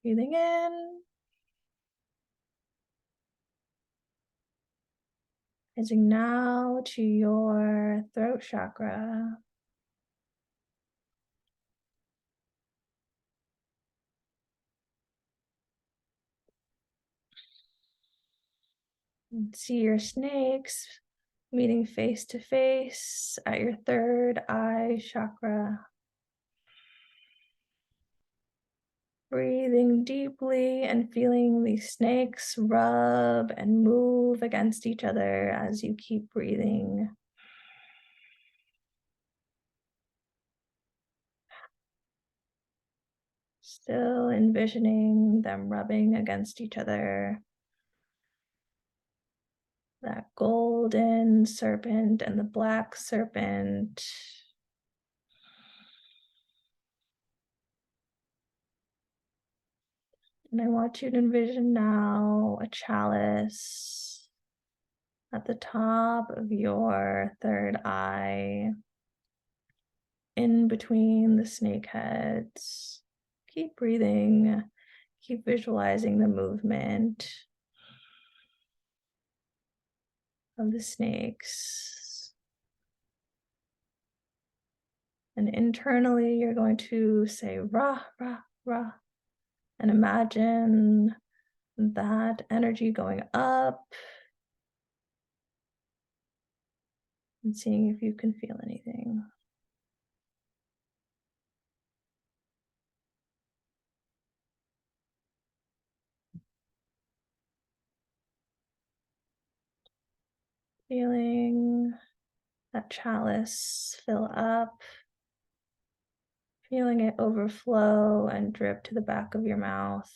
Breathing in. Rising now to your throat chakra. And see your snakes meeting face to face at your third eye chakra. Breathing deeply and feeling these snakes rub and move against each other as you keep breathing. Still envisioning them rubbing against each other. That golden serpent and the black serpent. And I want you to envision now a chalice at the top of your third eye, in between the snake heads. Keep breathing, keep visualizing the movement of the snakes. And internally, you're going to say Ra, Ra, Ra, and imagine that energy going up and seeing if you can feel anything. Feeling that chalice fill up, feeling it overflow and drip to the back of your mouth.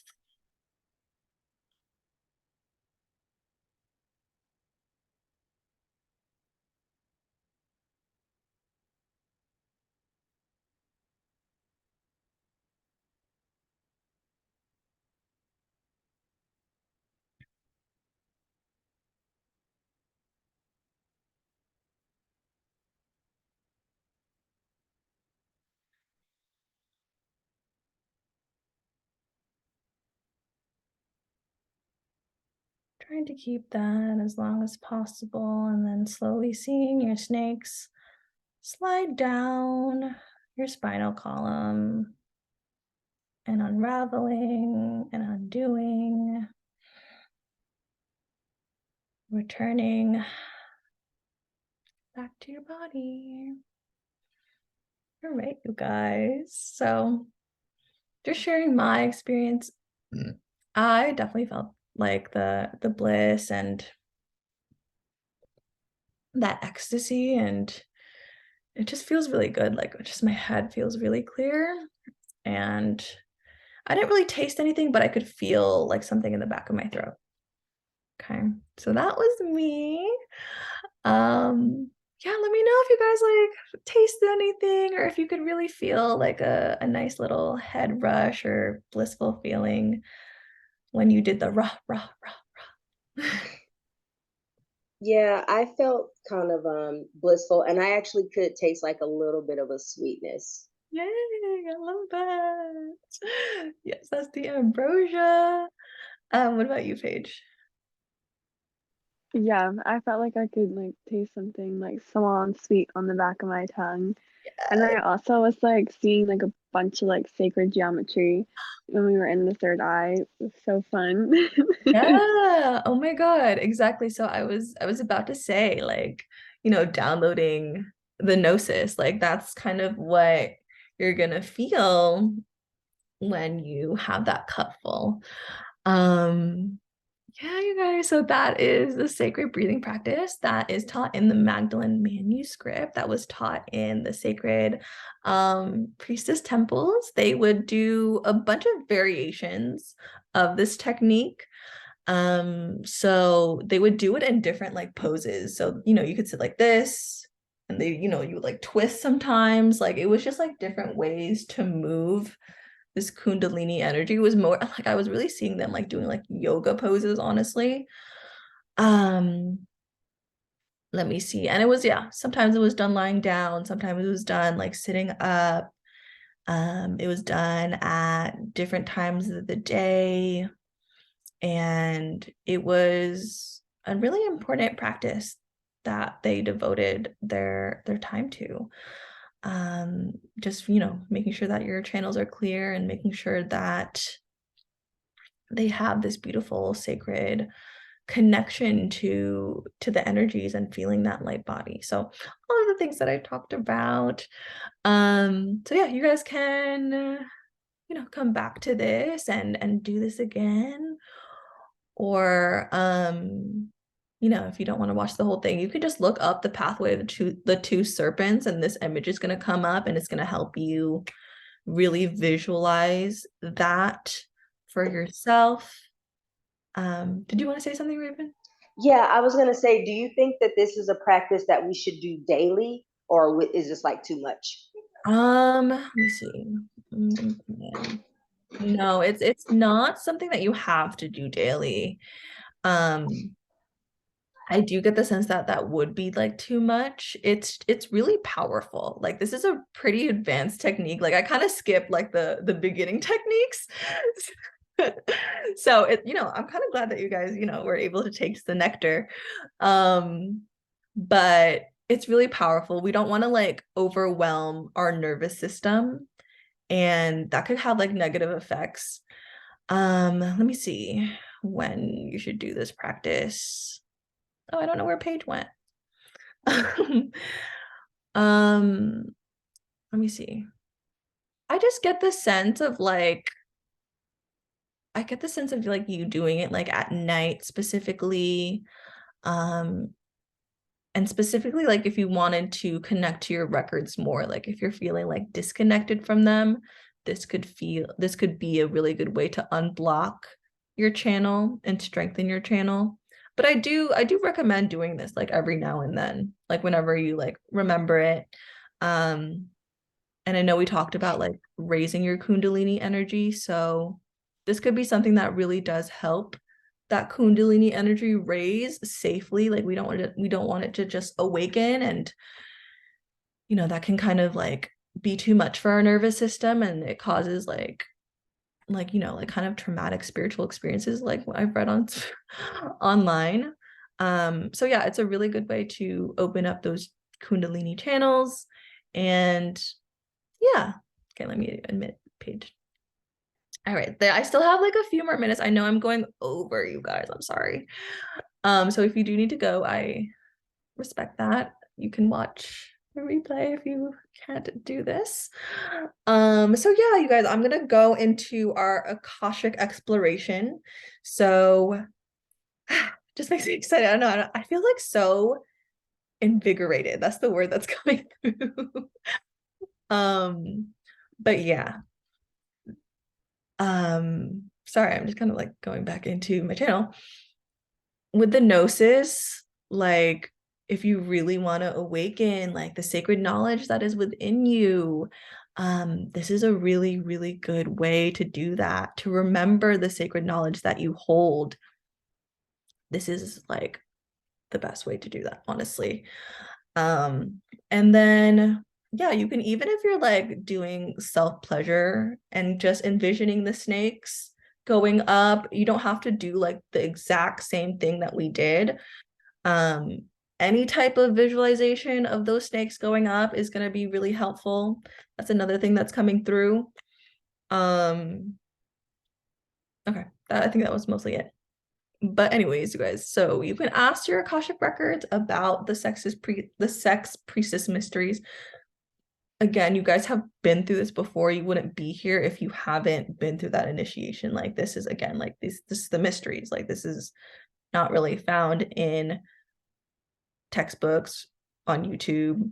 Trying to keep that as long as possible, and then slowly seeing your snakes slide down your spinal column and unraveling and undoing, returning back to your body. All right, you guys. So just sharing my experience, I definitely felt like the bliss and that ecstasy, and it just feels really good. Like, just my head feels really clear, and I didn't really taste anything, but I could feel like something in the back of my throat. Okay, so that was me. Yeah, let me know if you guys like tasted anything, or if you could really feel like a nice little head rush or blissful feeling when you did the rah, rah, rah, rah. Yeah, I felt kind of blissful, and I actually could taste like a little bit of a sweetness. Yay, I love that. Yes, that's the ambrosia. What about you, Paige? Yeah, I felt like I could like taste something like salon sweet on the back of my tongue. And I also was like seeing like a bunch of like sacred geometry when we were in the third eye. It was so fun. Yeah. Oh my God. Exactly. So I was about to say, like, downloading the gnosis, like that's kind of what you're gonna feel when you have that cup full. Um, yeah, you guys. So that is the sacred breathing practice that is taught in the Magdalene manuscript, that was taught in the sacred priestess temples. They would do a bunch of variations of this technique. So they would do it in different like poses. So, you could sit like this, and you would like twist sometimes. Like, it was just like different ways to move this kundalini energy. It was more like I was really seeing them like doing like yoga poses, honestly. Um, Let me see. And it was, yeah, sometimes it was done lying down, sometimes it was done like sitting up. It was done at different times of the day. And it was a really important practice that they devoted their time to. Just, making sure that your channels are clear and making sure that they have this beautiful sacred connection to the energies and feeling that light body. So all of the things that I talked about. So yeah, you guys can come back to this and do this again. Or if you don't want to watch the whole thing, you can just look up the pathway of the two serpents, and this image is going to come up, and it's going to help you really visualize that for yourself. Did you want to say something, Raven? Yeah, I was gonna say, do you think that this is a practice that we should do daily, or is this like too much? Let me see. No, it's not something that you have to do daily. Um, I do get the sense that that would be like too much. It's really powerful. Like this is a pretty advanced technique. Like I kind of skipped like the beginning techniques. So I'm kind of glad that you guys, were able to taste the nectar. But it's really powerful. We don't want to like overwhelm our nervous system, and that could have like negative effects. Let me see when you should do this practice. Oh, I don't know where Paige went. um, Let me see. I just get the sense of like you doing it like at night specifically. And specifically like if you wanted to connect to your records more, like if you're feeling like disconnected from them, this could be a really good way to unblock your channel and strengthen your channel. But I do recommend doing this like every now and then, like whenever you like remember it. And I know we talked about like raising your Kundalini energy, so this could be something that really does help that Kundalini energy raise safely. Like we don't want it to just awaken, and that can kind of like be too much for our nervous system, and it causes like kind of traumatic spiritual experiences like what I've read on online. So yeah, it's a really good way to open up those Kundalini channels. And yeah, okay, let me admit Paige. All right, I still have like a few more minutes. I know I'm going over, you guys. I'm sorry. So if you do need to go, I respect that. You can watch the replay if you can't do this. So yeah, you guys, I'm gonna go into our Akashic exploration. So just makes me excited. I don't know. I feel like so invigorated. That's the word that's coming through. But yeah. Sorry, I'm just kind of like going back into my channel. With the gnosis, like if you really want to awaken like the sacred knowledge that is within you, this is a really, really good way to do that, to remember the sacred knowledge that you hold. This is like the best way to do that, honestly. And then yeah, you can, even if you're like doing self-pleasure and just envisioning the snakes going up, you don't have to do like the exact same thing that we did. Any type of visualization of those snakes going up is going to be really helpful. That's another thing that's coming through. Okay, I think that was mostly it. But anyways, you guys, so you can ask your Akashic records about the sex priestess mysteries. Again, you guys have been through this before. You wouldn't be here if you haven't been through that initiation. Like this is, again, like this is the mysteries. Like this is not really found in textbooks on YouTube.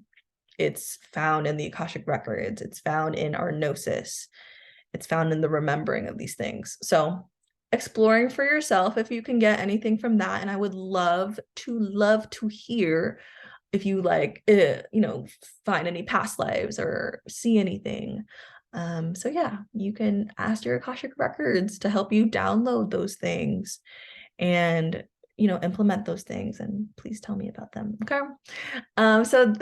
It's found in the Akashic records. It's found in our gnosis. It's found in the remembering of these things. So exploring for yourself if you can get anything from that. And I would love to hear if you like find any past lives or see anything. So yeah, you can ask your Akashic records to help you download those things and implement those things, and please tell me about them. Okay. So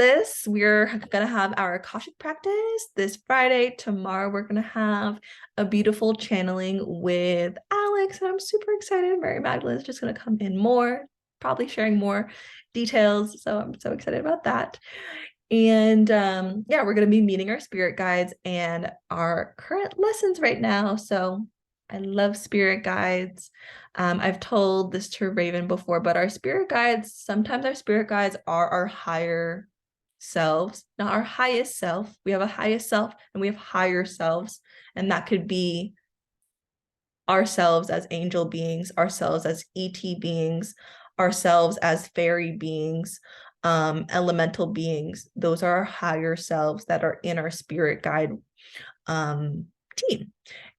we're gonna have our Akashic practice this Friday. Tomorrow we're gonna have a beautiful channeling with Alex, and I'm super excited. Mary Magdalane is just gonna come in more, probably sharing more details. So I'm so excited about that. And yeah, we're gonna be meeting our spirit guides and our current lessons right now. So I love spirit guides. I've told this to Raven before, but sometimes our spirit guides are our higher selves, not our highest self. We have a highest self and we have higher selves. And that could be ourselves as angel beings, ourselves as ET beings, ourselves as fairy beings, elemental beings. Those are our higher selves that are in our spirit guide team.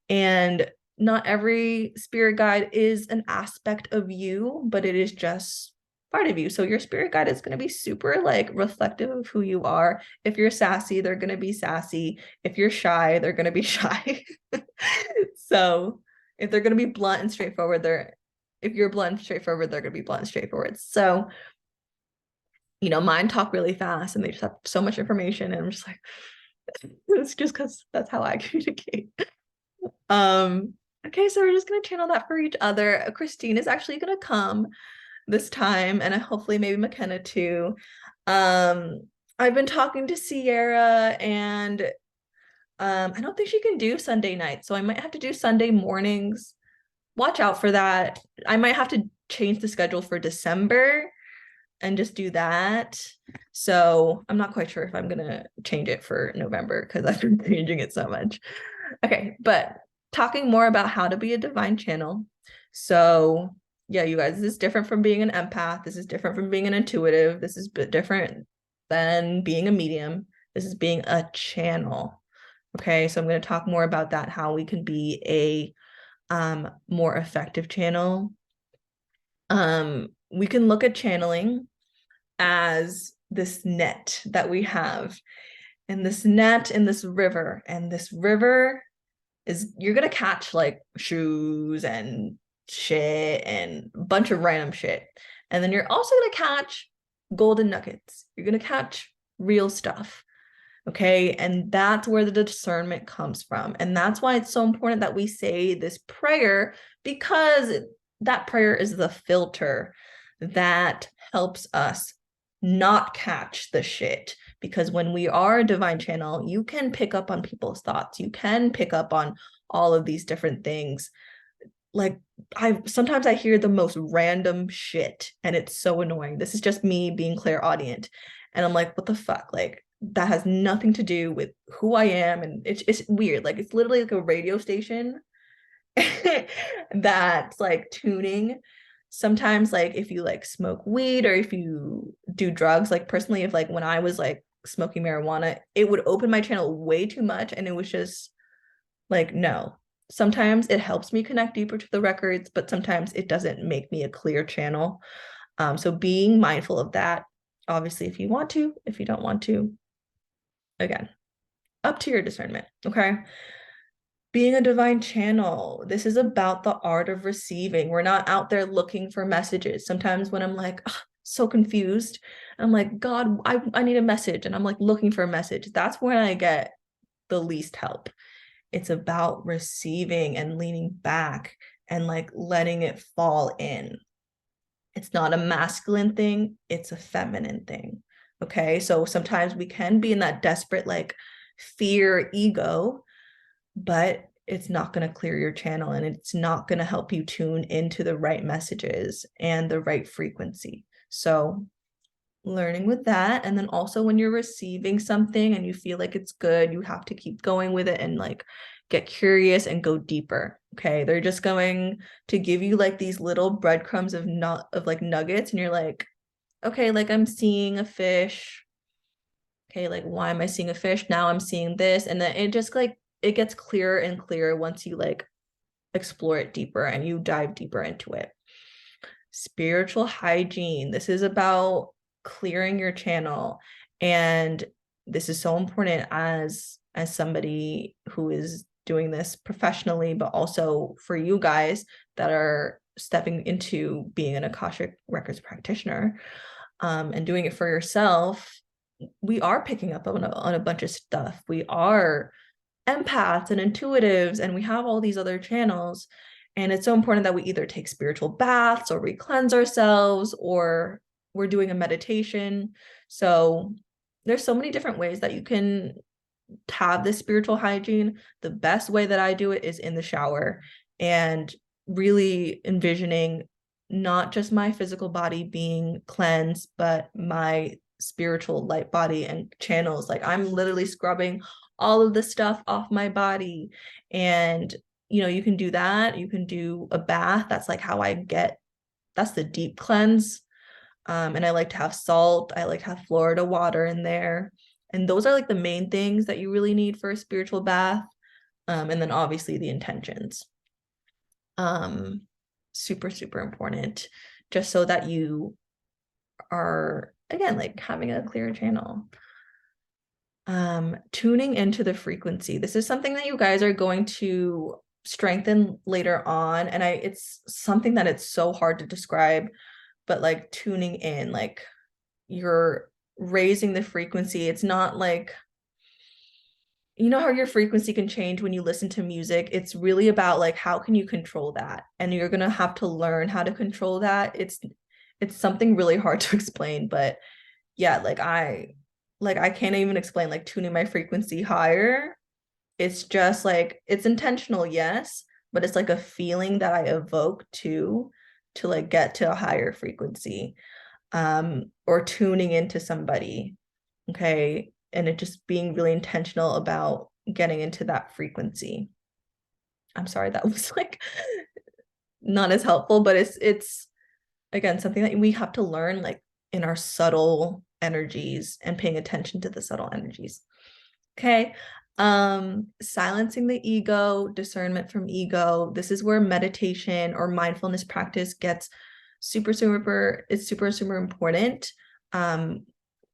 And not every spirit guide is an aspect of you, but it is just part of you. So your spirit guide is going to be super like reflective of who you are. If you're sassy, they're going to be sassy. If you're shy, they're going to be shy. So if they're going to be blunt and straightforward, if you're blunt and straightforward, they're going to be blunt and straightforward. So, you know, mine talk really fast and they just have so much information. And I'm just like, it's just because that's how I communicate. Okay, so we're just gonna channel that for each other. Christine is actually gonna come this time, and hopefully maybe McKenna too. I've been talking to Sierra, and I don't think she can do Sunday night, so I might have to do Sunday mornings. Watch out for that. I might have to change the schedule for December and just do that. So I'm not quite sure if I'm gonna change it for November because I've been changing it so much. Okay, but talking more about how to be a divine channel. So yeah, you guys, this is different from being an empath. This is different from being an intuitive. This is a bit different than being a medium. This is being a channel. Okay, so I'm going to talk more about that, how we can be a more effective channel. We can look at channeling as this net that we have, and this net in this river, and this river is, you're gonna catch like shoes and shit and a bunch of random shit, and then you're also gonna catch golden nuggets. You're gonna catch real stuff. Okay, and that's where the discernment comes from, and that's why it's so important that we say this prayer, because that prayer is the filter that helps us not catch the shit. Because when we are a divine channel, you can pick up on people's thoughts, you can pick up on all of these different things. Like, sometimes I hear the most random shit and it's so annoying. This is just me being clairaudient, and I'm like, what the fuck? Like, that has nothing to do with who I am, and it's weird. Like, it's literally like a radio station that's like tuning. Sometimes, like, if you like smoke weed or if you do drugs, like personally, if like when I was like smoking marijuana, it would open my channel way too much, and it was just like, no. Sometimes it helps me connect deeper to the records, but sometimes it doesn't make me a clear channel. So being mindful of that, obviously, if you want to, if you don't want to, again, up to your discernment. Okay. Being a divine channel, this is about the art of receiving. We're not out there looking for messages. Sometimes when I'm like, so confused, I'm like, God, I need a message, and I'm like looking for a message. That's when I get the least help. It's about receiving and leaning back and like letting it fall in. It's not a masculine thing, it's a feminine thing. Okay, so sometimes we can be in that desperate like fear ego, but it's not going to clear your channel, and it's not going to help you tune into the right messages and the right frequency. So learning with that. And then also when you're receiving something and you feel like it's good, you have to keep going with it and like get curious and go deeper. Okay, they're just going to give you like these little breadcrumbs of like nuggets, and you're like, okay, like I'm seeing a fish. Okay, like why am I seeing a fish? Now I'm seeing this. And then it just like, it gets clearer and clearer once you like explore it deeper and you dive deeper into it. Spiritual hygiene, this is about clearing your channel, and this is so important as somebody who is doing this professionally, but also for you guys that are stepping into being an Akashic Records practitioner, and doing it for yourself. We are picking up on a bunch of stuff. We are empaths and intuitives, and we have all these other channels. And it's so important that we either take spiritual baths or we cleanse ourselves or we're doing a meditation. So there's so many different ways that you can have this spiritual hygiene. The best way that I do it is in the shower, and really envisioning not just my physical body being cleansed, but my spiritual light body and channels. Like I'm literally scrubbing all of the stuff off my body. And you can do that. You can do a bath. That's like how that's the deep cleanse. And I like to have salt. I like to have Florida water in there. And those are like the main things that you really need for a spiritual bath. And then obviously the intentions. Super, super important, just so that you are, again, like having a clear channel. Tuning into the frequency. This is something that you guys are going to strengthen later on. And it's something that it's so hard to describe, but like tuning in, like you're raising the frequency. It's not like, how your frequency can change when you listen to music. It's really about like, how can you control that? And you're going to have to learn how to control that. It's something really hard to explain, but yeah, I can't even explain like tuning my frequency higher. It's just like, it's intentional, yes, but it's like a feeling that I evoke to like get to a higher frequency, or tuning into somebody. Okay. And it just being really intentional about getting into that frequency. I'm sorry, that was like not as helpful, but it's again something that we have to learn, like in our subtle energies and paying attention to the subtle energies. Okay. Silencing the ego, discernment from ego. This is where meditation or mindfulness practice gets super important.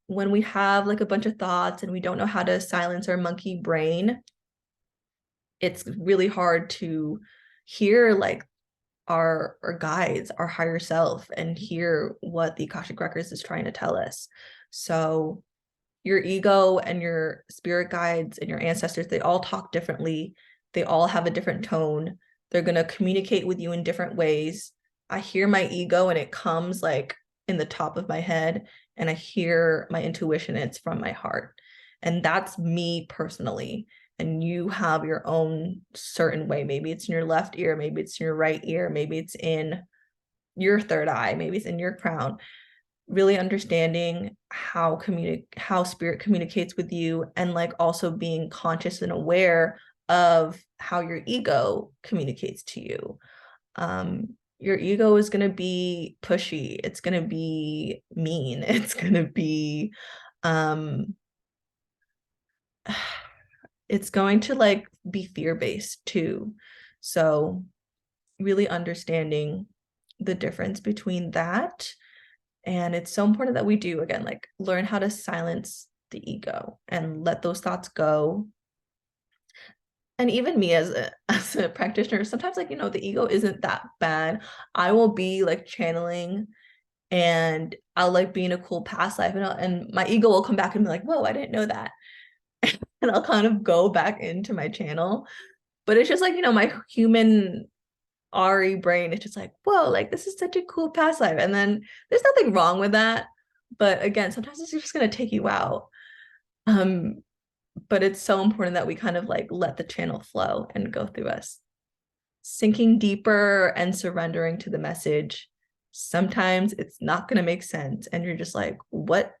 When we have like a bunch of thoughts and we don't know how to silence our monkey brain, it's really hard to hear like our guides, our higher self, and hear what the Akashic Records is trying to tell us. So your ego and your spirit guides and your ancestors, they all talk differently. They all have a different tone. They're going to communicate with you in different ways. I hear my ego and it comes like in the top of my head, and I hear my intuition and it's from my heart. And that's me personally. And you have your own certain way. Maybe it's in your left ear, maybe it's in your right ear, maybe it's in your third eye, maybe it's in your crown. Really understanding how spirit communicates with you, and like also being conscious and aware of how your ego communicates to you. Your ego is going to be pushy. It's going to be mean. It's going to be, it's going to like be fear-based too. So really understanding the difference between that. And it's so important that we do, again, like learn how to silence the ego and let those thoughts go. And even me as a practitioner, sometimes like, the ego isn't that bad. I will be like channeling and I'll like be in a cool past life, and my ego will come back and be like, whoa, I didn't know that. And I'll kind of go back into my channel. But it's just like, my human Ari brain, it's just like, whoa, like this is such a cool past life. And then there's nothing wrong with that. But again, sometimes it's just going to take you out. But it's so important that we kind of like let the channel flow and go through us. Sinking deeper and surrendering to the message. Sometimes it's not going to make sense. And you're just like, what?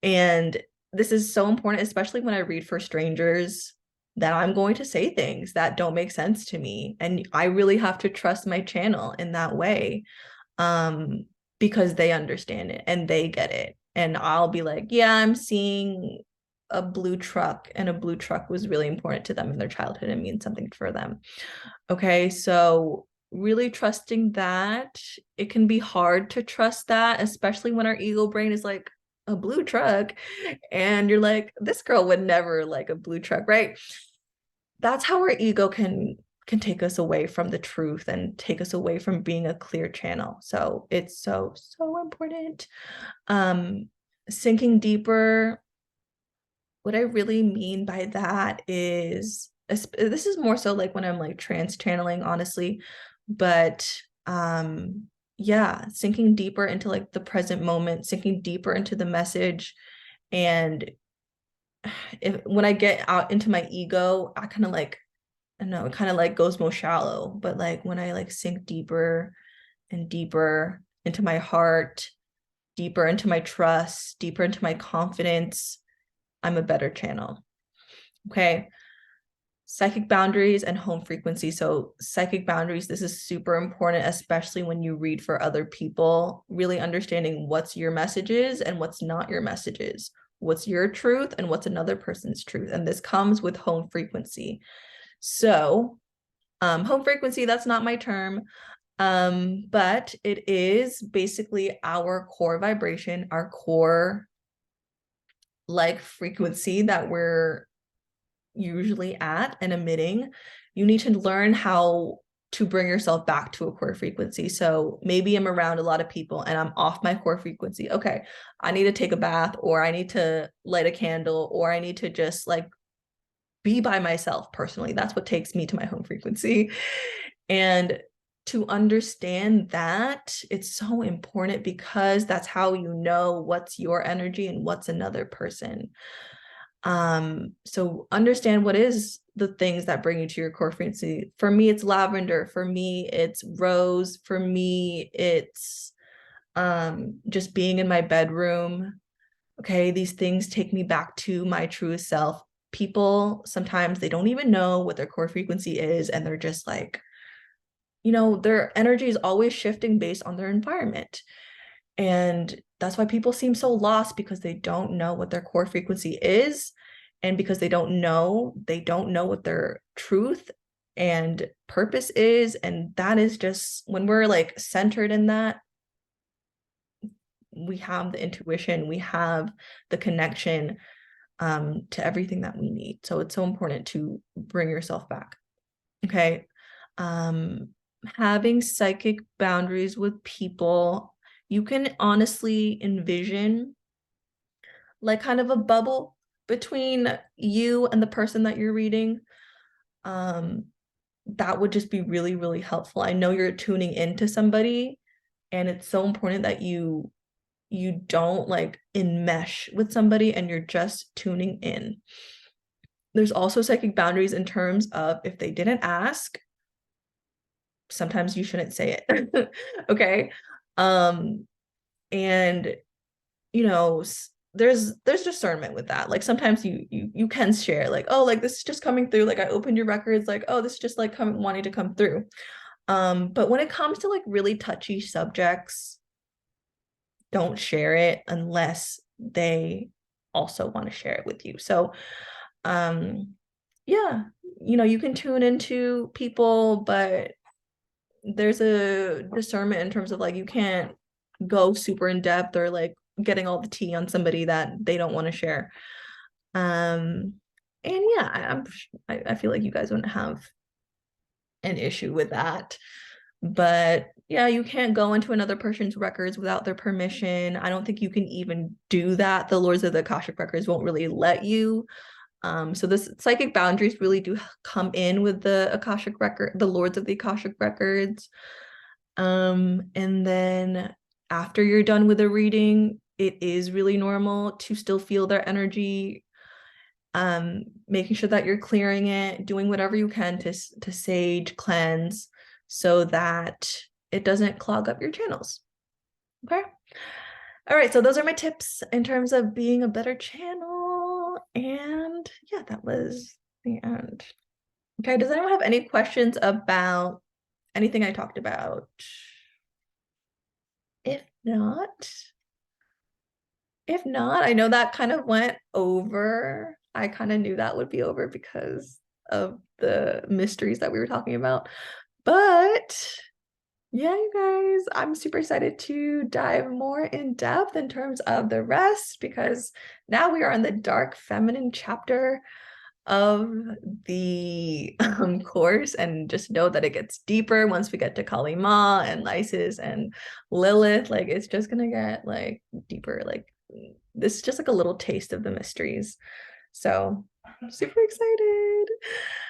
And this is so important, especially when I read for strangers, that I'm going to say things that don't make sense to me. And I really have to trust my channel in that way, because they understand it and they get it. And I'll be like, yeah, I'm seeing a blue truck, and a blue truck was really important to them in their childhood and means something for them. Okay, so really trusting that. It can be hard to trust that, especially when our ego brain is like, a blue truck, and you're like, this girl would never like a blue truck, right? That's how our ego can take us away from the truth and take us away from being a clear channel. So it's so important. Sinking deeper. What I really mean by that is, this is more so like when I'm like trance channeling, honestly, but yeah, sinking deeper into like the present moment, sinking deeper into the message. And when I get out into my ego, I kind of like, I don't know, it kind of like goes more shallow. But like when I like sink deeper and deeper into my heart, deeper into my trust, deeper into my confidence, I'm a better channel. Okay. Psychic boundaries and home frequency. So psychic boundaries, this is super important, especially when you read for other people, really understanding what's your messages and what's not your messages, what's your truth and what's another person's truth. And this comes with home frequency. So home frequency, that's not my term, but it is basically our core vibration, our core like frequency that we're usually at and emitting. You need to learn how to bring yourself back to a core frequency. So maybe I'm around a lot of people and I'm off my core frequency. Okay, I need to take a bath, or I need to light a candle, or I need to just like be by myself personally. That's what takes me to my home frequency. And to understand that, it's so important, because that's how you know what's your energy and what's another person. So understand what is the things that bring you to your core frequency. For me, it's lavender. For me, it's rose. For me, it's just being in my bedroom. Okay, these things take me back to my truest self. People sometimes they don't even know what their core frequency is, and they're just like, their energy is always shifting based on their environment. And that's why people seem so lost, because they don't know what their core frequency is. And because they don't know what their truth and purpose is. And that is just, when we're like centered in that, we have the intuition, we have the connection to everything that we need. So it's so important to bring yourself back. Okay. Having psychic boundaries with people, you can honestly envision like kind of a bubble between you and the person that you're reading. That would just be really, really helpful. I know you're tuning into somebody, and it's so important that you don't like enmesh with somebody and you're just tuning in. There's also psychic boundaries in terms of, if they didn't ask, sometimes you shouldn't say it. Okay. And there's discernment with that. Like sometimes you can share like, oh, like this is just coming through, like I opened your records, like, oh, this is just like wanting to come through. But when it comes to like really touchy subjects, don't share it unless they also want to share it with you. So yeah, you can tune into people, but there's a discernment in terms of like, you can't go super in depth or like getting all the tea on somebody that they don't want to share. And yeah, I feel like you guys wouldn't have an issue with that. But yeah, you can't go into another person's records without their permission. I don't think you can even do that. The Lords of the Akashic Records won't really let you. So this psychic boundaries really do come in with the Akashic record, the Lords of the Akashic Records. And then after you're done with the reading, it is really normal to still feel their energy. Making sure that you're clearing it, doing whatever you can to sage, cleanse, so that it doesn't clog up your channels. Okay. All right. So those are my tips in terms of being a better channel. And yeah, that was the end. Okay. Does anyone have any questions about anything I talked about? If not, I know that kind of went over. I kind of knew that would be over because of the mysteries that we were talking about. But yeah, you guys, I'm super excited to dive more in depth in terms of the rest, because now we are on the dark feminine chapter of the course, and just know that it gets deeper once we get to Kali Ma and Isis and Lilith. Like it's just gonna get like deeper. Like this is just like a little taste of the mysteries. So I'm super excited.